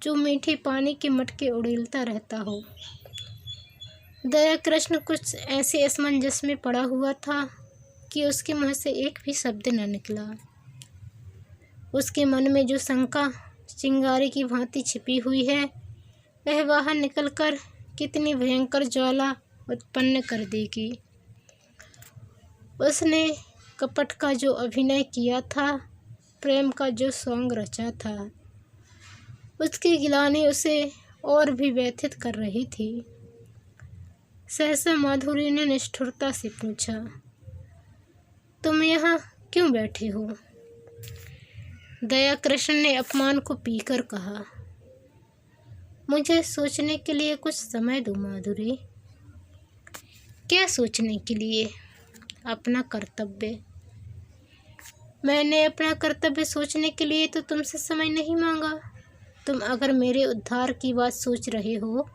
जो मीठे पानी के मटके उड़ेलता रहता हो। दया कृष्ण कुछ ऐसे असमंजस में पड़ा हुआ था कि उसके मुँह से एक भी शब्द न निकला। उसके मन में जो शंका चिंगारी की भांति छिपी हुई है वह बाहर निकलकर कितनी भयंकर ज्वाला उत्पन्न कर देगी। उसने कपट का जो अभिनय किया था, प्रेम का जो सॉन्ग रचा था, उसकी गिलानी उसे और भी व्यथित कर रही थी। सहसा माधुरी ने निष्ठुरता से पूछा, तुम यहाँ क्यों बैठे हो? दया कृष्ण ने अपमान को पीकर कहा, मुझे सोचने के लिए कुछ समय दो माधुरी। क्या सोचने के लिए? अपना कर्तव्य। मैंने अपना कर्तव्य सोचने के लिए तो तुमसे समय नहीं मांगा। तुम अगर मेरे उद्धार की बात सोच रहे हो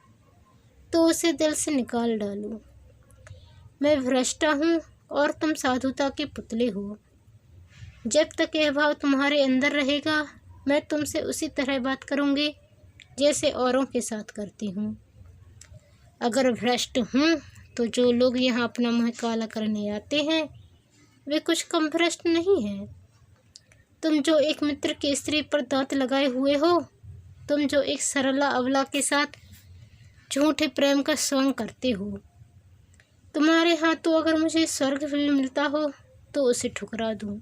तो उसे दिल से निकाल डालो। मैं भ्रष्टा हूँ और तुम साधुता के पुतले हो। जब तक यह भाव तुम्हारे अंदर रहेगा मैं तुमसे उसी तरह बात करूँगी जैसे औरों के साथ करती हूँ। अगर भ्रष्ट हूँ तो जो लोग यहाँ अपना मुँह काला करने आते हैं वे कुछ कम भ्रष्ट नहीं हैं। तुम जो एक मित्र की स्त्री पर दांत लगाए हुए हो, तुम जो एक सरला अबला के साथ झूठे प्रेम का सॉन्ग करते हो, तुम्हारे हाथों अगर मुझे स्वर्ग भी मिलता हो तो उसे ठुकरा दूं।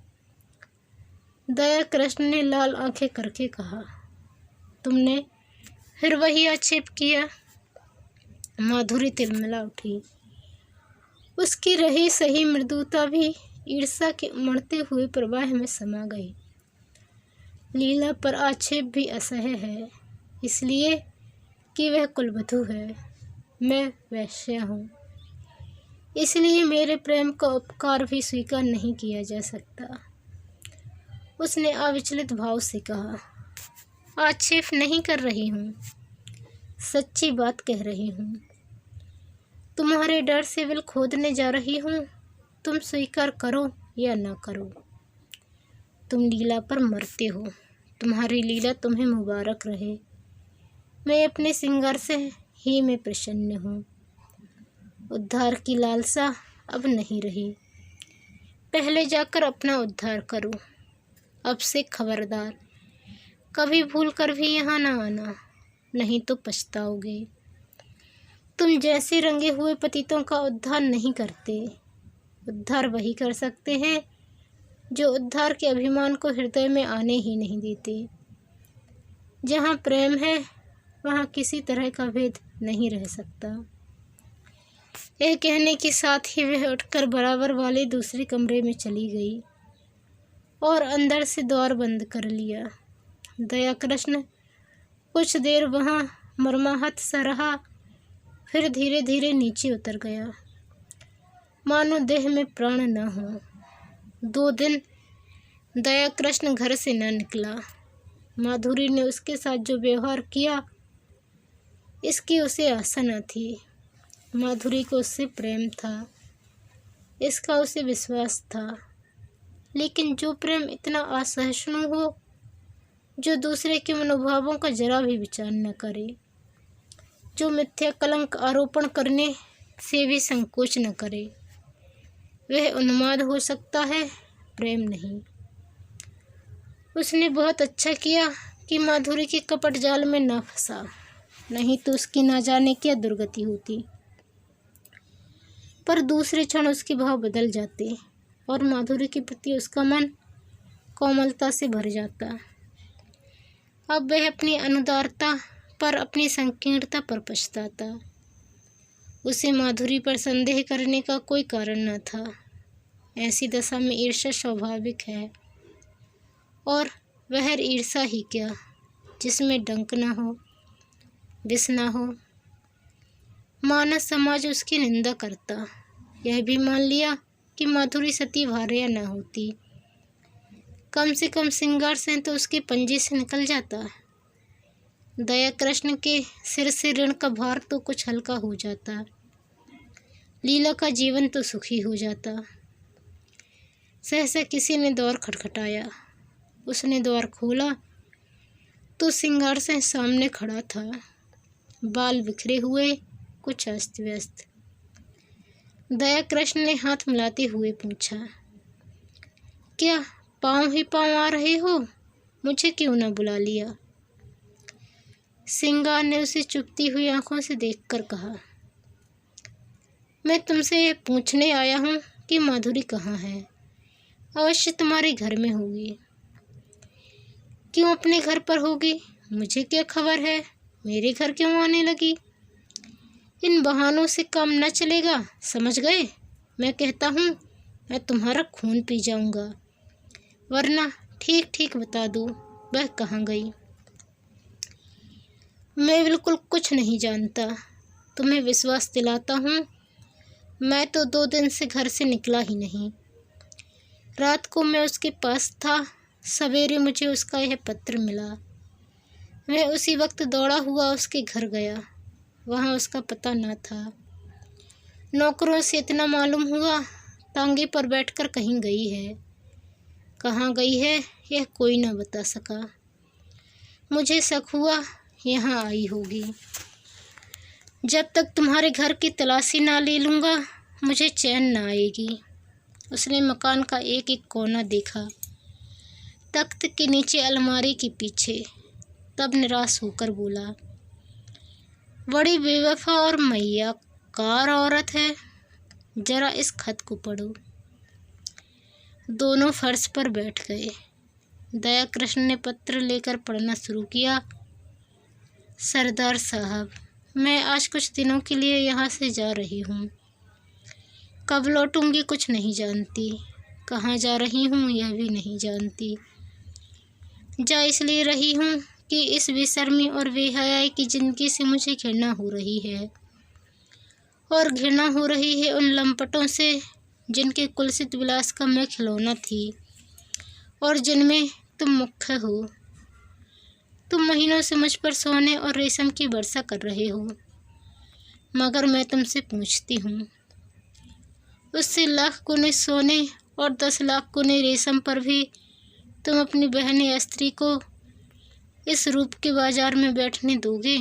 दया कृष्ण ने लाल आंखें करके कहा, तुमने फिर वही आक्षेप किया? माधुरी तिलमिला उठी। उसकी रही सही मृदुता भी ईर्ष्या के उमड़ते हुए प्रवाह में समा गई। लीला पर आक्षेप भी असह्य है, इसलिए कि वह कुलवधू है, मैं वैश्या हूँ, इसलिए मेरे प्रेम का उपकार भी स्वीकार नहीं किया जा सकता। उसने अविचलित भाव से कहा, आक्षेप नहीं कर रही हूँ, सच्ची बात कह रही हूँ। तुम्हारे डर से बिल खोदने जा रही हूँ, तुम स्वीकार करो या ना करो। तुम लीला पर मरते हो, तुम्हारी लीला तुम्हें मुबारक रहे। मैं अपने श्रृंगार से ही में प्रसन्न हूँ। उद्धार की लालसा अब नहीं रही। पहले जाकर अपना उद्धार करो। अब से खबरदार, कभी भूल कर भी यहाँ ना आना, नहीं तो पछताओगे। तुम जैसे रंगे हुए पतितों का उद्धार नहीं करते। उद्धार वही कर सकते हैं जो उद्धार के अभिमान को हृदय में आने ही नहीं देते। जहाँ प्रेम है वहाँ किसी तरह का भेद नहीं रह सकता। यह कहने के साथ ही वह उठकर बराबर वाले दूसरे कमरे में चली गई और अंदर से द्वार बंद कर लिया। दया कृष्ण कुछ देर वहाँ मर्माहत सा रहा, फिर धीरे धीरे नीचे उतर गया, मानो देह में प्राण न हो। 2 दिन दया कृष्ण घर से न निकला। माधुरी ने उसके साथ जो व्यवहार किया इसकी उसे आशा न थी। माधुरी को उससे प्रेम था, इसका उसे विश्वास था, लेकिन जो प्रेम इतना असहिष्णु हो, जो दूसरे के मनोभावों का जरा भी विचार न करे, जो मिथ्या कलंक आरोपण करने से भी संकोच न करे, वह उन्माद हो सकता है, प्रेम नहीं। उसने बहुत अच्छा किया कि माधुरी के कपट जाल में न फंसा, नहीं तो उसकी ना जाने क्या दुर्गति होती। पर दूसरे क्षण उसके भाव बदल जाते और माधुरी के प्रति उसका मन कोमलता से भर जाता। अब वह अपनी अनुदारता पर, अपनी संकीर्णता पर पछताता। उसे माधुरी पर संदेह करने का कोई कारण न था। ऐसी दशा में ईर्ष्या स्वाभाविक है, और वह ईर्ष्या ही क्या जिसमें डंक न हो, विष न हो। मानस समाज उसकी निंदा करता। यह भी मान लिया कि माधुरी सती भार्या न होती, कम से कम श्रृंगार से तो उसके पंजे से निकल जाता। दया कृष्ण के सिर से ऋण का भार तो कुछ हल्का हो जाता, लीला का जीवन तो सुखी हो जाता। सहसा किसी ने द्वार खटखटाया। उसने द्वार खोला तो श्रृंगार से सामने खड़ा था, बाल बिखरे हुए, कुछ अस्त व्यस्त। दया कृष्ण ने हाथ मिलाते हुए पूछा, क्या पाँव ही पाँव आ रहे हो? मुझे क्यों न बुला लिया? श्रृंगार ने उसे चुभती हुई आंखों से देखकर कहा, मैं तुमसे ये पूछने आया हूँ कि माधुरी कहाँ है? अवश्य तुम्हारे घर में होगी। क्यों अपने घर पर होगी? मुझे क्या खबर है? मेरे घर क्यों आने लगी? इन बहानों से काम न चलेगा, समझ गए? मैं कहता हूँ मैं तुम्हारा खून पी जाऊंगा, वरना ठीक ठीक बता दो वह कहाँ गई। मैं बिल्कुल कुछ नहीं जानता, तुम्हें विश्वास दिलाता हूँ। मैं तो 2 दिन से घर से निकला ही नहीं। रात को मैं उसके पास था, सवेरे मुझे उसका यह पत्र मिला। मैं उसी वक्त दौड़ा हुआ उसके घर गया, वहाँ उसका पता न था। नौकरों से इतना मालूम हुआ, टांगे पर बैठकर कहीं गई है। कहाँ गई है यह कोई न बता सका। मुझे शक हुआ यहाँ आई होगी। जब तक तुम्हारे घर की तलाशी ना ले लूँगा मुझे चैन न आएगी। उसने मकान का एक एक कोना देखा, तख्त के नीचे, अलमारी के पीछे, तब निराश होकर बोला, बड़ी बेवफा और मैयाकार औरत है। जरा इस खत को पढ़ो। दोनों फर्श पर बैठ गए। दया कृष्ण ने पत्र लेकर पढ़ना शुरू किया। सरदार साहब, मैं आज कुछ दिनों के लिए यहाँ से जा रही हूँ। कब लौटूंगी कुछ नहीं जानती, कहाँ जा रही हूँ यह भी नहीं जानती। जा इसलिए रही हूँ कि इस बेशर्मी और बेहयाई की ज़िंदगी से मुझे घृणा हो रही है, और घृणा हो रही है उन लंपटों से जिनके कुलसित विलास का मैं खिलौना थी और जिनमें तुम मुख्य हो। तुम महीनों से मुझ पर सोने और रेशम की वर्षा कर रहे हो, मगर मैं तुमसे पूछती हूँ, उससे लाख गुने सोने और 10 लाख गुने रेशम पर भी तुम अपनी बहन स्त्री को इस रूप के बाजार में बैठने दोगे?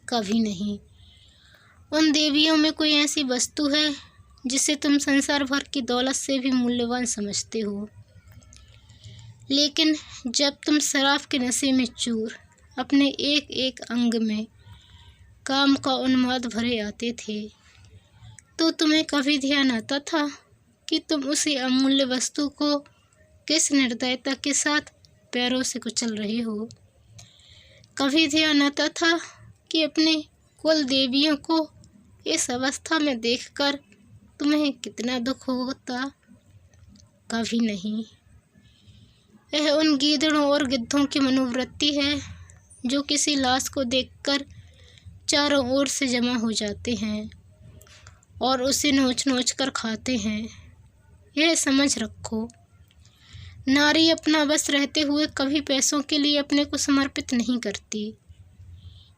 कभी नहीं। उन देवियों में कोई ऐसी वस्तु है जिसे तुम संसार भर की दौलत से भी मूल्यवान समझते हो, लेकिन जब तुम शराब के नशे में चूर अपने एक एक अंग में काम का उन्माद भरे आते थे, तो तुम्हें कभी ध्यान आता था कि तुम उसी अमूल्य वस्तु को किस निर्दयता के साथ पैरों से कुचल रहे हो? कभी ध्यान आता था कि अपने कुल देवियों को इस अवस्था में देखकर तुम्हें कितना दुख होता? कभी नहीं। यह उन गीदड़ों और गिद्धों की मनोवृत्ति है जो किसी लाश को देखकर चारों ओर से जमा हो जाते हैं और उसे नोच नोच कर खाते हैं। यह समझ रखो, नारी अपना बस रहते हुए कभी पैसों के लिए अपने को समर्पित नहीं करती।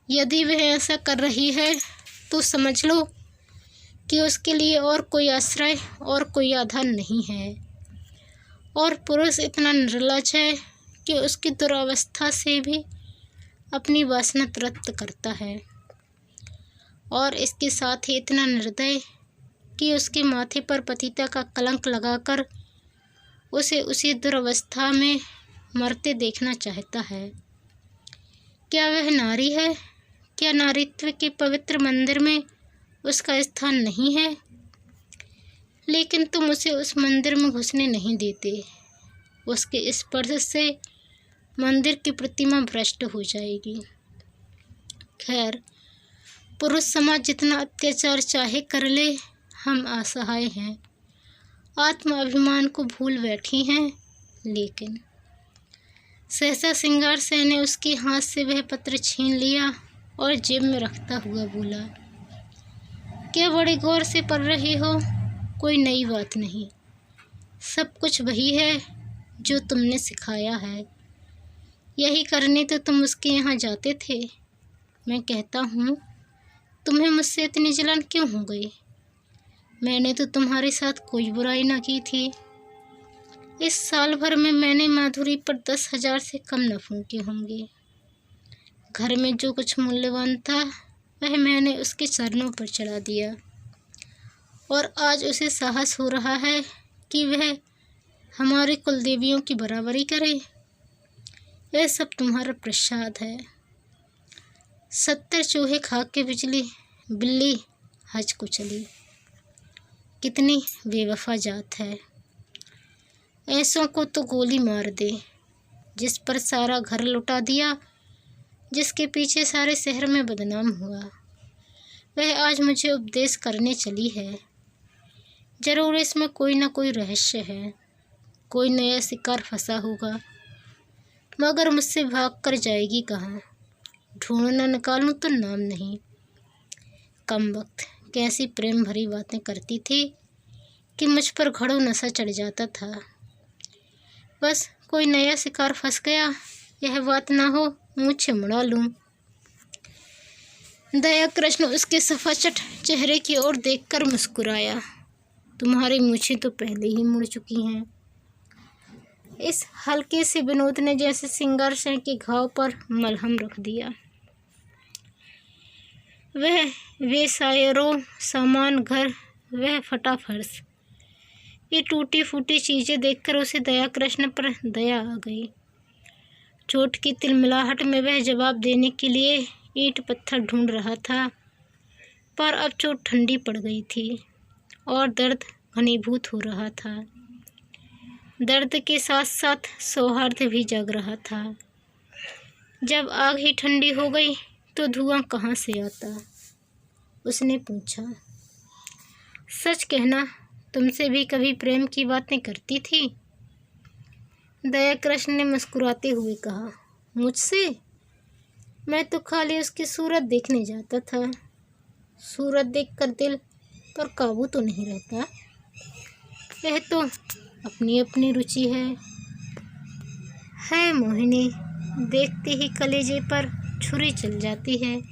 यदि वह ऐसा कर रही है तो समझ लो कि उसके लिए और कोई आश्रय और कोई आधार नहीं है। और पुरुष इतना निर्लज है कि उसकी दुरावस्था से भी अपनी वासना तृप्त करता है, और इसके साथ ही इतना निर्दय कि उसके माथे पर पतिता का कलंक लगाकर उसे उसी दुरावस्था में मरते देखना चाहता है। क्या वह नारी है? क्या नारीत्व के पवित्र मंदिर में उसका स्थान नहीं है? लेकिन तुम उसे उस मंदिर में घुसने नहीं देते। उसके स्पर्श से मंदिर की प्रतिमा भ्रष्ट हो जाएगी। खैर, पुरुष समाज जितना अत्याचार चाहे कर ले, हम असहाय हैं, आत्माभिमान को भूल बैठी हैं। लेकिन सहसा सिंगार सेन ने उसके हाथ से वह पत्र छीन लिया और जेब में रखता हुआ बोला, क्या बड़े गौर से पढ़ रही हो? कोई नई बात नहीं, सब कुछ वही है जो तुमने सिखाया है। यही करने तो तुम उसके यहाँ जाते थे। मैं कहता हूँ, तुम्हें मुझसे इतनी जलन क्यों हो गई? मैंने तो तुम्हारे साथ कोई बुराई ना की थी। इस साल भर में मैंने माधुरी पर 10,000 से कम न फूंके होंगे। घर में जो कुछ मूल्यवान था वह मैंने उसके चरणों पर चढ़ा दिया, और आज उसे साहस हो रहा है कि वह हमारे कुलदेवियों की बराबरी करे। यह सब तुम्हारा प्रसाद है। 70 चूहे खा के बिल्ली हज को चली। कितनी बेवफा जात है। ऐसों को तो गोली मार दे, जिस पर सारा घर लुटा दिया, जिसके पीछे सारे शहर में बदनाम हुआ। वह आज मुझे उपदेश करने चली है। जरूर इसमें कोई ना कोई रहस्य है, कोई नया शिकार फंसा होगा, मगर मुझसे भाग कर जाएगी कहाँ? ढूंढना निकालूं तो नाम नहीं। कमबख्त, कैसी प्रेम भरी बातें करती थी कि मुझ पर घड़ों नशा चढ़ जाता था। बस कोई नया शिकार फंस गया, यह बात ना हो मुझे मुड़ा लूं। दया कृष्ण उसके सफाचट चेहरे की ओर देखकर मुस्कुराया। तुम्हारी मूछें तो पहले ही मुड़ चुकी हैं। इस हल्के से विनोद ने जैसे सिंगार सेन के घाव पर मलहम रख दिया। वह वेसायरों, सामान, घर, वह फटा फर्श, ये टूटी फूटी चीज़ें देखकर उसे दया कृष्ण पर दया आ गई। चोट की तिलमिलाहट में वह जवाब देने के लिए ईंट पत्थर ढूंढ रहा था, पर अब चोट ठंडी पड़ गई थी और दर्द घनीभूत हो रहा था। दर्द के साथ साथ सौहार्द भी जग रहा था। जब आग ही ठंडी हो गई तो धुआं कहाँ से आता? उसने पूछा। सच कहना, तुमसे भी कभी प्रेम की बातें करती थी? दया कृष्ण ने मुस्कुराते हुए कहा। मुझसे? मैं तो खाली उसकी सूरत देखने जाता था। सूरत देखकर दिल पर काबू तो नहीं रहता। यह तो अपनी अपनी रुचि है मोहिनी। देखते ही कलेजे पर छुरी चल जाती है,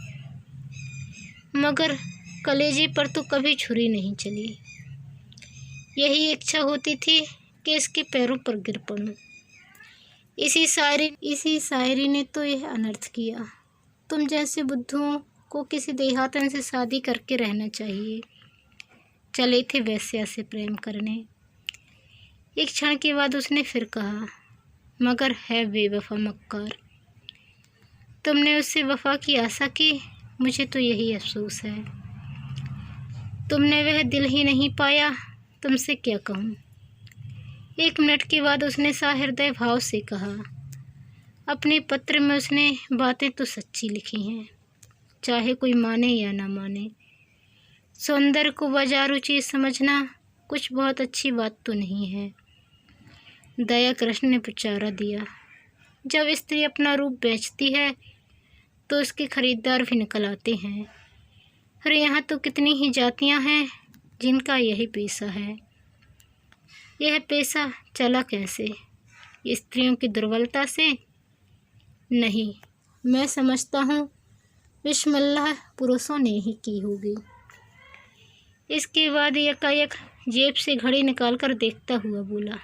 मगर कलेजे पर तो कभी छुरी नहीं चली। यही इच्छा होती थी कि इसके पैरों पर गिर पड़ूं। इसी शायरी ने तो यह अनर्थ किया। तुम जैसे बुद्धुओं को किसी देहातन से शादी करके रहना चाहिए। चले थे वैश्या से प्रेम करने। एक क्षण के बाद उसने फिर कहा, मगर है बेवफा मक्कार। तुमने उससे वफा की आशा की, मुझे तो यही अफसोस है। तुमने वह दिल ही नहीं पाया, तुमसे क्या कहूँ। 1 मिनट के बाद उसने सहृदय भाव से कहा, अपने पत्र में उसने बातें तो सच्ची लिखी हैं, चाहे कोई माने या ना माने। सौंदर्य को बाजारू चीज समझना कुछ बहुत अच्छी बात तो नहीं है। दया कृष्ण ने प्रचारा दिया, जब स्त्री अपना रूप बेचती है तो उसके खरीदार भी निकल आते हैं। और यहाँ तो कितनी ही जातियाँ हैं जिनका यही पेशा है। यह पेशा चला कैसे? स्त्रियों की दुर्बलता से? नहीं, मैं समझता हूँ बिस्मिल्लाह पुरुषों ने ही की होगी। इसके बाद एकाएक जेब से घड़ी निकालकर देखता हुआ बोला,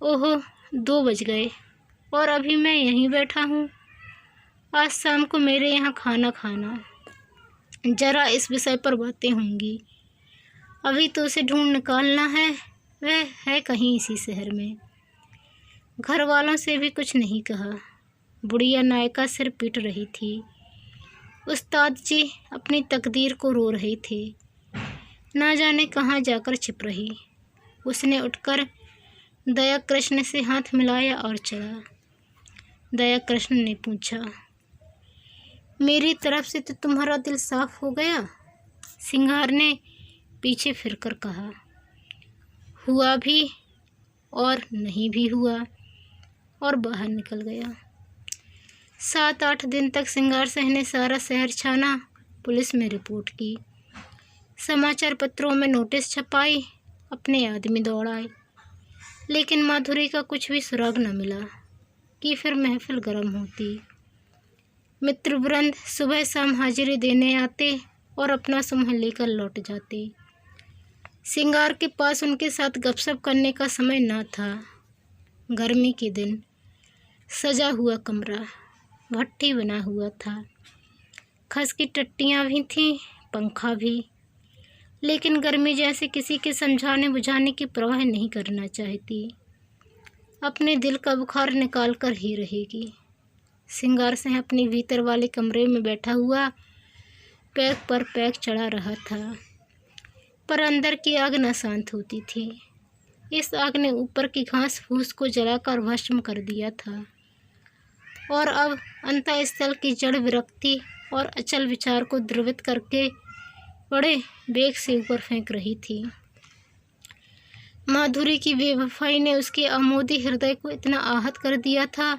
ओहो, 2 बज गए और अभी मैं यहीं बैठा हूँ। आज शाम को मेरे यहाँ खाना खाना, जरा इस विषय पर बातें होंगी। अभी तो उसे ढूंढ निकालना है, वह है कहीं इसी शहर में। घर वालों से भी कुछ नहीं कहा। बुढ़िया नायका सिर पीट रही थी। उस्ताद जी अपनी तकदीर को रो रहे थे, ना जाने कहाँ जाकर छिप रही। उसने उठकर दया कृष्ण से हाथ मिलाया और चला। दया कृष्ण ने पूछा, मेरी तरफ से तो तुम्हारा दिल साफ हो गया? सिंगार ने पीछे फिरकर कहा, हुआ भी और नहीं भी हुआ, और बाहर निकल गया। 7-8 दिन तक सिंगार सिंह ने सारा शहर छाना, पुलिस में रिपोर्ट की, समाचार पत्रों में नोटिस छपाई, अपने आदमी दौड़ाए, लेकिन माधुरी का कुछ भी सुराग न मिला कि फिर महफिल गर्म होती। मित्र वृंद सुबह शाम हाजिरी देने आते और अपना सुमह लेकर लौट जाते। सिंगार के पास उनके साथ गपशप करने का समय न था। गर्मी के दिन, सजा हुआ कमरा, भट्ठी बना हुआ था, खस की टट्टियाँ भी थीं, पंखा भी, लेकिन गर्मी जैसे किसी के समझाने बुझाने की परवाह नहीं करना चाहती। अपने दिल का बुखार निकाल कर ही रहेगी। सिंगार सिंह अपने भीतर वाले कमरे में बैठा हुआ पैक पर पैक चढ़ा रहा था, पर अंदर की आग न शांत होती थी। इस आग ने ऊपर की घास फूस को जलाकर भस्म कर दिया था और अब अंतःस्थल की जड़ विरक्ति और अचल विचार को द्रवित करके बड़े वेग से ऊपर फेंक रही थी। माधुरी की बेवफाई ने उसके आमोदी हृदय को इतना आहत कर दिया था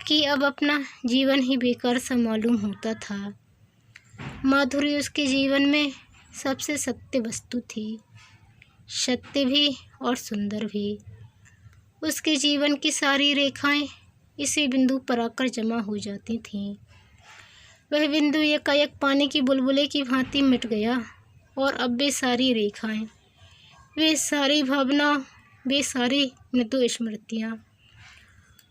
कि अब अपना जीवन ही बेकार सा मालूम होता था। माधुरी उसके जीवन में सबसे सत्य वस्तु थी, सत्य भी और सुंदर भी। उसके जीवन की सारी रेखाएं इसी बिंदु पर आकर जमा हो जाती थीं। वह बिंदु एकाएक पानी की बुलबुले की भांति मिट गया और अब वे सारी रेखाएं, वे सारी भावना, वे सारी मृदु स्मृतियाँ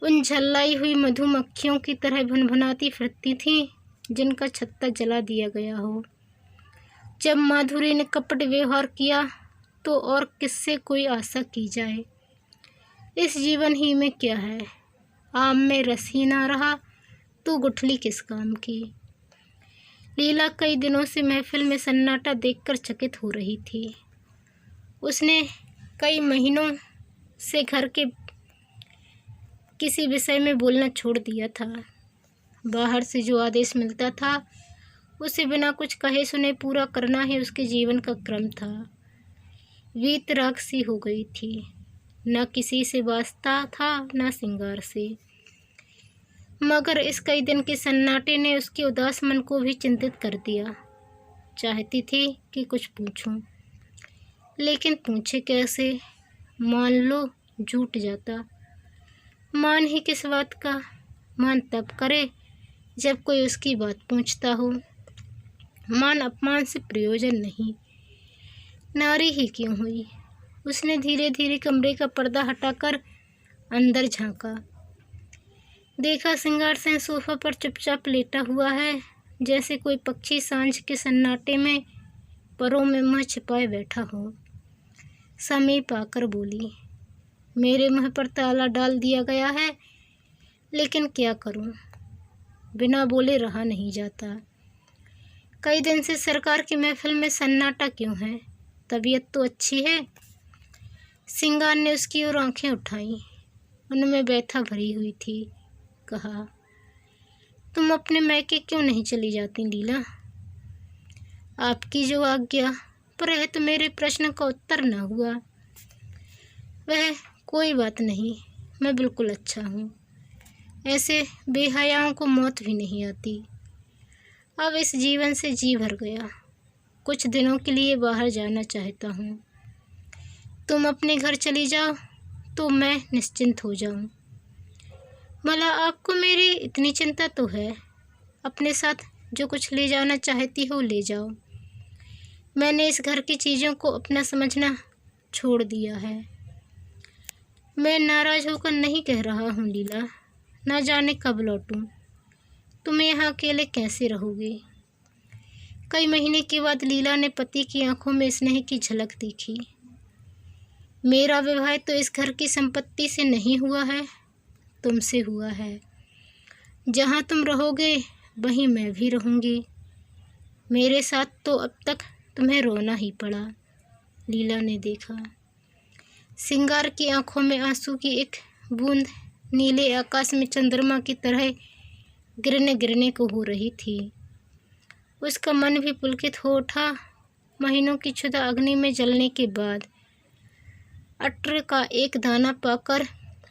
उन झल्लाई हुई मधुमक्खियों की तरह भनभनाती फिरती थीं जिनका छत्ता जला दिया गया हो। जब माधुरी ने कपट व्यवहार किया तो और किससे कोई आशा की जाए? इस जीवन ही में क्या है? आम में रस ही ना रहा तो गुठली किस काम की? लीला कई दिनों से महफिल में सन्नाटा देखकर चकित हो रही थी। उसने कई महीनों से घर के किसी विषय में बोलना छोड़ दिया था। बाहर से जो आदेश मिलता था उसे बिना कुछ कहे सुने पूरा करना ही उसके जीवन का क्रम था। वीतराग सी हो गई थी, न किसी से वास्ता था न सिंगार से। मगर इस कई दिन के सन्नाटे ने उसके उदास मन को भी चिंतित कर दिया। चाहती थी कि कुछ पूछूं, लेकिन पूछे कैसे? मान लो झूठ जाता। मान ही किस बात का? मान तब करे जब कोई उसकी बात पूछता हो। मान अपमान से प्रयोजन नहीं। नारी ही क्यों हुई? उसने धीरे धीरे कमरे का पर्दा हटाकर अंदर झांका। देखा सिंगार सिंह सोफा पर चुपचाप लेटा हुआ है, जैसे कोई पक्षी सांझ के सन्नाटे में परों में मुँह छिपाए बैठा हो। समीप आकर बोली, मेरे मुँह पर ताला डाल दिया गया है, लेकिन क्या करूं? बिना बोले रहा नहीं जाता। कई दिन से सरकार की महफिल में सन्नाटा क्यों है? तबीयत तो अच्छी है। सिंगार ने उसकी ओर आंखें उठाईं। उनमें व्यथा भरी हुई थी। कहा, तुम अपने मैके क्यों नहीं चली जाती लीला? आपकी जो आज्ञा, पर यह तो मेरे प्रश्न का उत्तर न हुआ। वह कोई बात नहीं, मैं बिल्कुल अच्छा हूँ। ऐसे बेहयाओं को मौत भी नहीं आती। अब इस जीवन से जी भर गया। कुछ दिनों के लिए बाहर जाना चाहता हूँ। तुम अपने घर चली जाओ तो मैं निश्चिंत हो जाऊँ। भला आपको मेरी इतनी चिंता तो है। अपने साथ जो कुछ ले जाना चाहती हो ले जाओ। मैंने इस घर की चीज़ों को अपना समझना छोड़ दिया है। मैं नाराज़ होकर नहीं कह रहा हूँ लीला, ना जाने कब लौटूं। तुम यहाँ अकेले कैसे रहोगे? कई महीने के बाद लीला ने पति की आंखों में स्नेह की झलक देखी। मेरा विवाह तो इस घर की संपत्ति से नहीं हुआ है, तुमसे हुआ है। जहाँ तुम रहोगे वहीं मैं भी रहूँगी। मेरे साथ तो अब तक तुम्हें रोना ही पड़ा। लीला ने देखा, सिंगार की आंखों में आंसू की एक बूंद नीले आकाश में चंद्रमा की तरह गिरने गिरने को हो रही थी। उसका मन भी पुलकित हो उठा। महीनों की क्षुधा अग्नि में जलने के बाद अट्र का एक दाना पाकर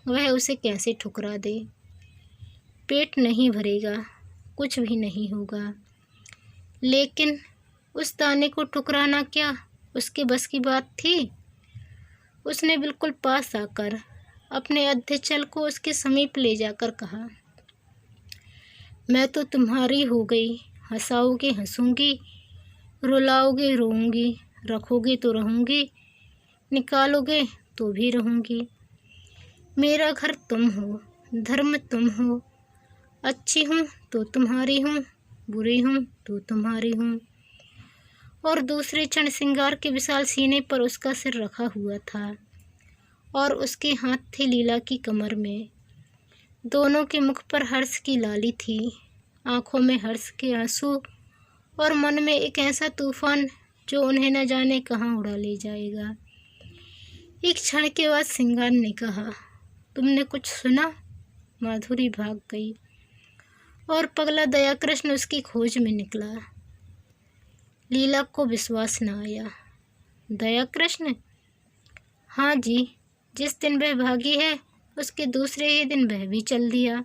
वह उसे कैसे ठुकरा दे? पेट नहीं भरेगा, कुछ भी नहीं होगा, लेकिन उस दाने को ठुकराना क्या उसके बस की बात थी? उसने बिल्कुल पास आकर अपने अध्यचल को उसके समीप ले जाकर कहा, मैं तो तुम्हारी हो गई। हंसाओगे हंसूंगी, रुलाओगे रोऊंगी, रखोगे तो रहूंगी, निकालोगे तो भी रहूंगी। मेरा घर तुम हो, धर्म तुम हो। अच्छी हूँ तो तुम्हारी हूँ, बुरी हूँ तो तुम्हारी हूँ। और दूसरे क्षण सिंगार के विशाल सीने पर उसका सिर रखा हुआ था और उसके हाथ थे लीला की कमर में। दोनों के मुख पर हर्ष की लाली थी, आंखों में हर्ष के आंसू और मन में एक ऐसा तूफान जो उन्हें न जाने कहाँ उड़ा ले जाएगा। एक क्षण के बाद सिंगार ने कहा, तुमने कुछ सुना? माधुरी भाग गई और पगला दयाकृष्ण उसकी खोज में निकला। लीला को विश्वास न आया। दयाकृष्ण? हाँ जी, जिस दिन वह भागी है उसके दूसरे ही दिन वह भी चल दिया।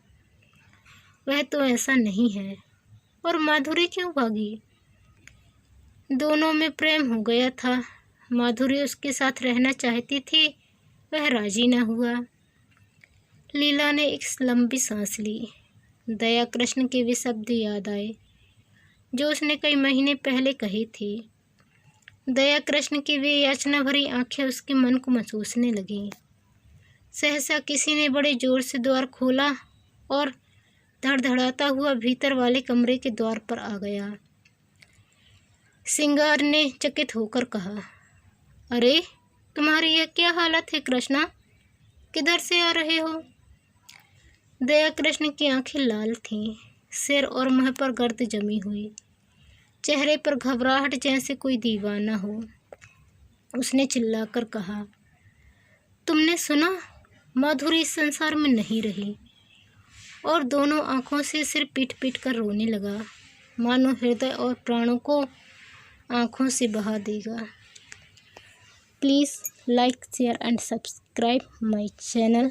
वह तो ऐसा नहीं है। और माधुरी क्यों भागी? दोनों में प्रेम हो गया था। माधुरी उसके साथ रहना चाहती थी, वह राजी न हुआ। लीला ने एक लंबी सांस ली। दयाकृष्ण के वे शब्द याद आए जो उसने कई महीने पहले कहे थे। दयाकृष्ण की वे याचना भरी आंखें उसके मन को महसूसने लगीं। सहसा किसी ने बड़े जोर से द्वार खोला और धड़धड़ाता हुआ भीतर वाले कमरे के द्वार पर आ गया। सिंगार ने चकित होकर कहा, अरे तुम्हारी यह क्या हालत है कृष्णा? किधर से आ रहे हो? दयाकृष्ण की आंखें लाल थीं, सिर और मुंह पर गर्द जमी हुई, चेहरे पर घबराहट जैसे कोई दीवाना हो। उसने चिल्लाकर कहा, तुमने सुना? माधुरी इस संसार में नहीं रही। और दोनों आंखों से सिर पीट पीट कर रोने लगा, मानो हृदय और प्राणों को आंखों से बहा देगा। Please like share and subscribe my channel.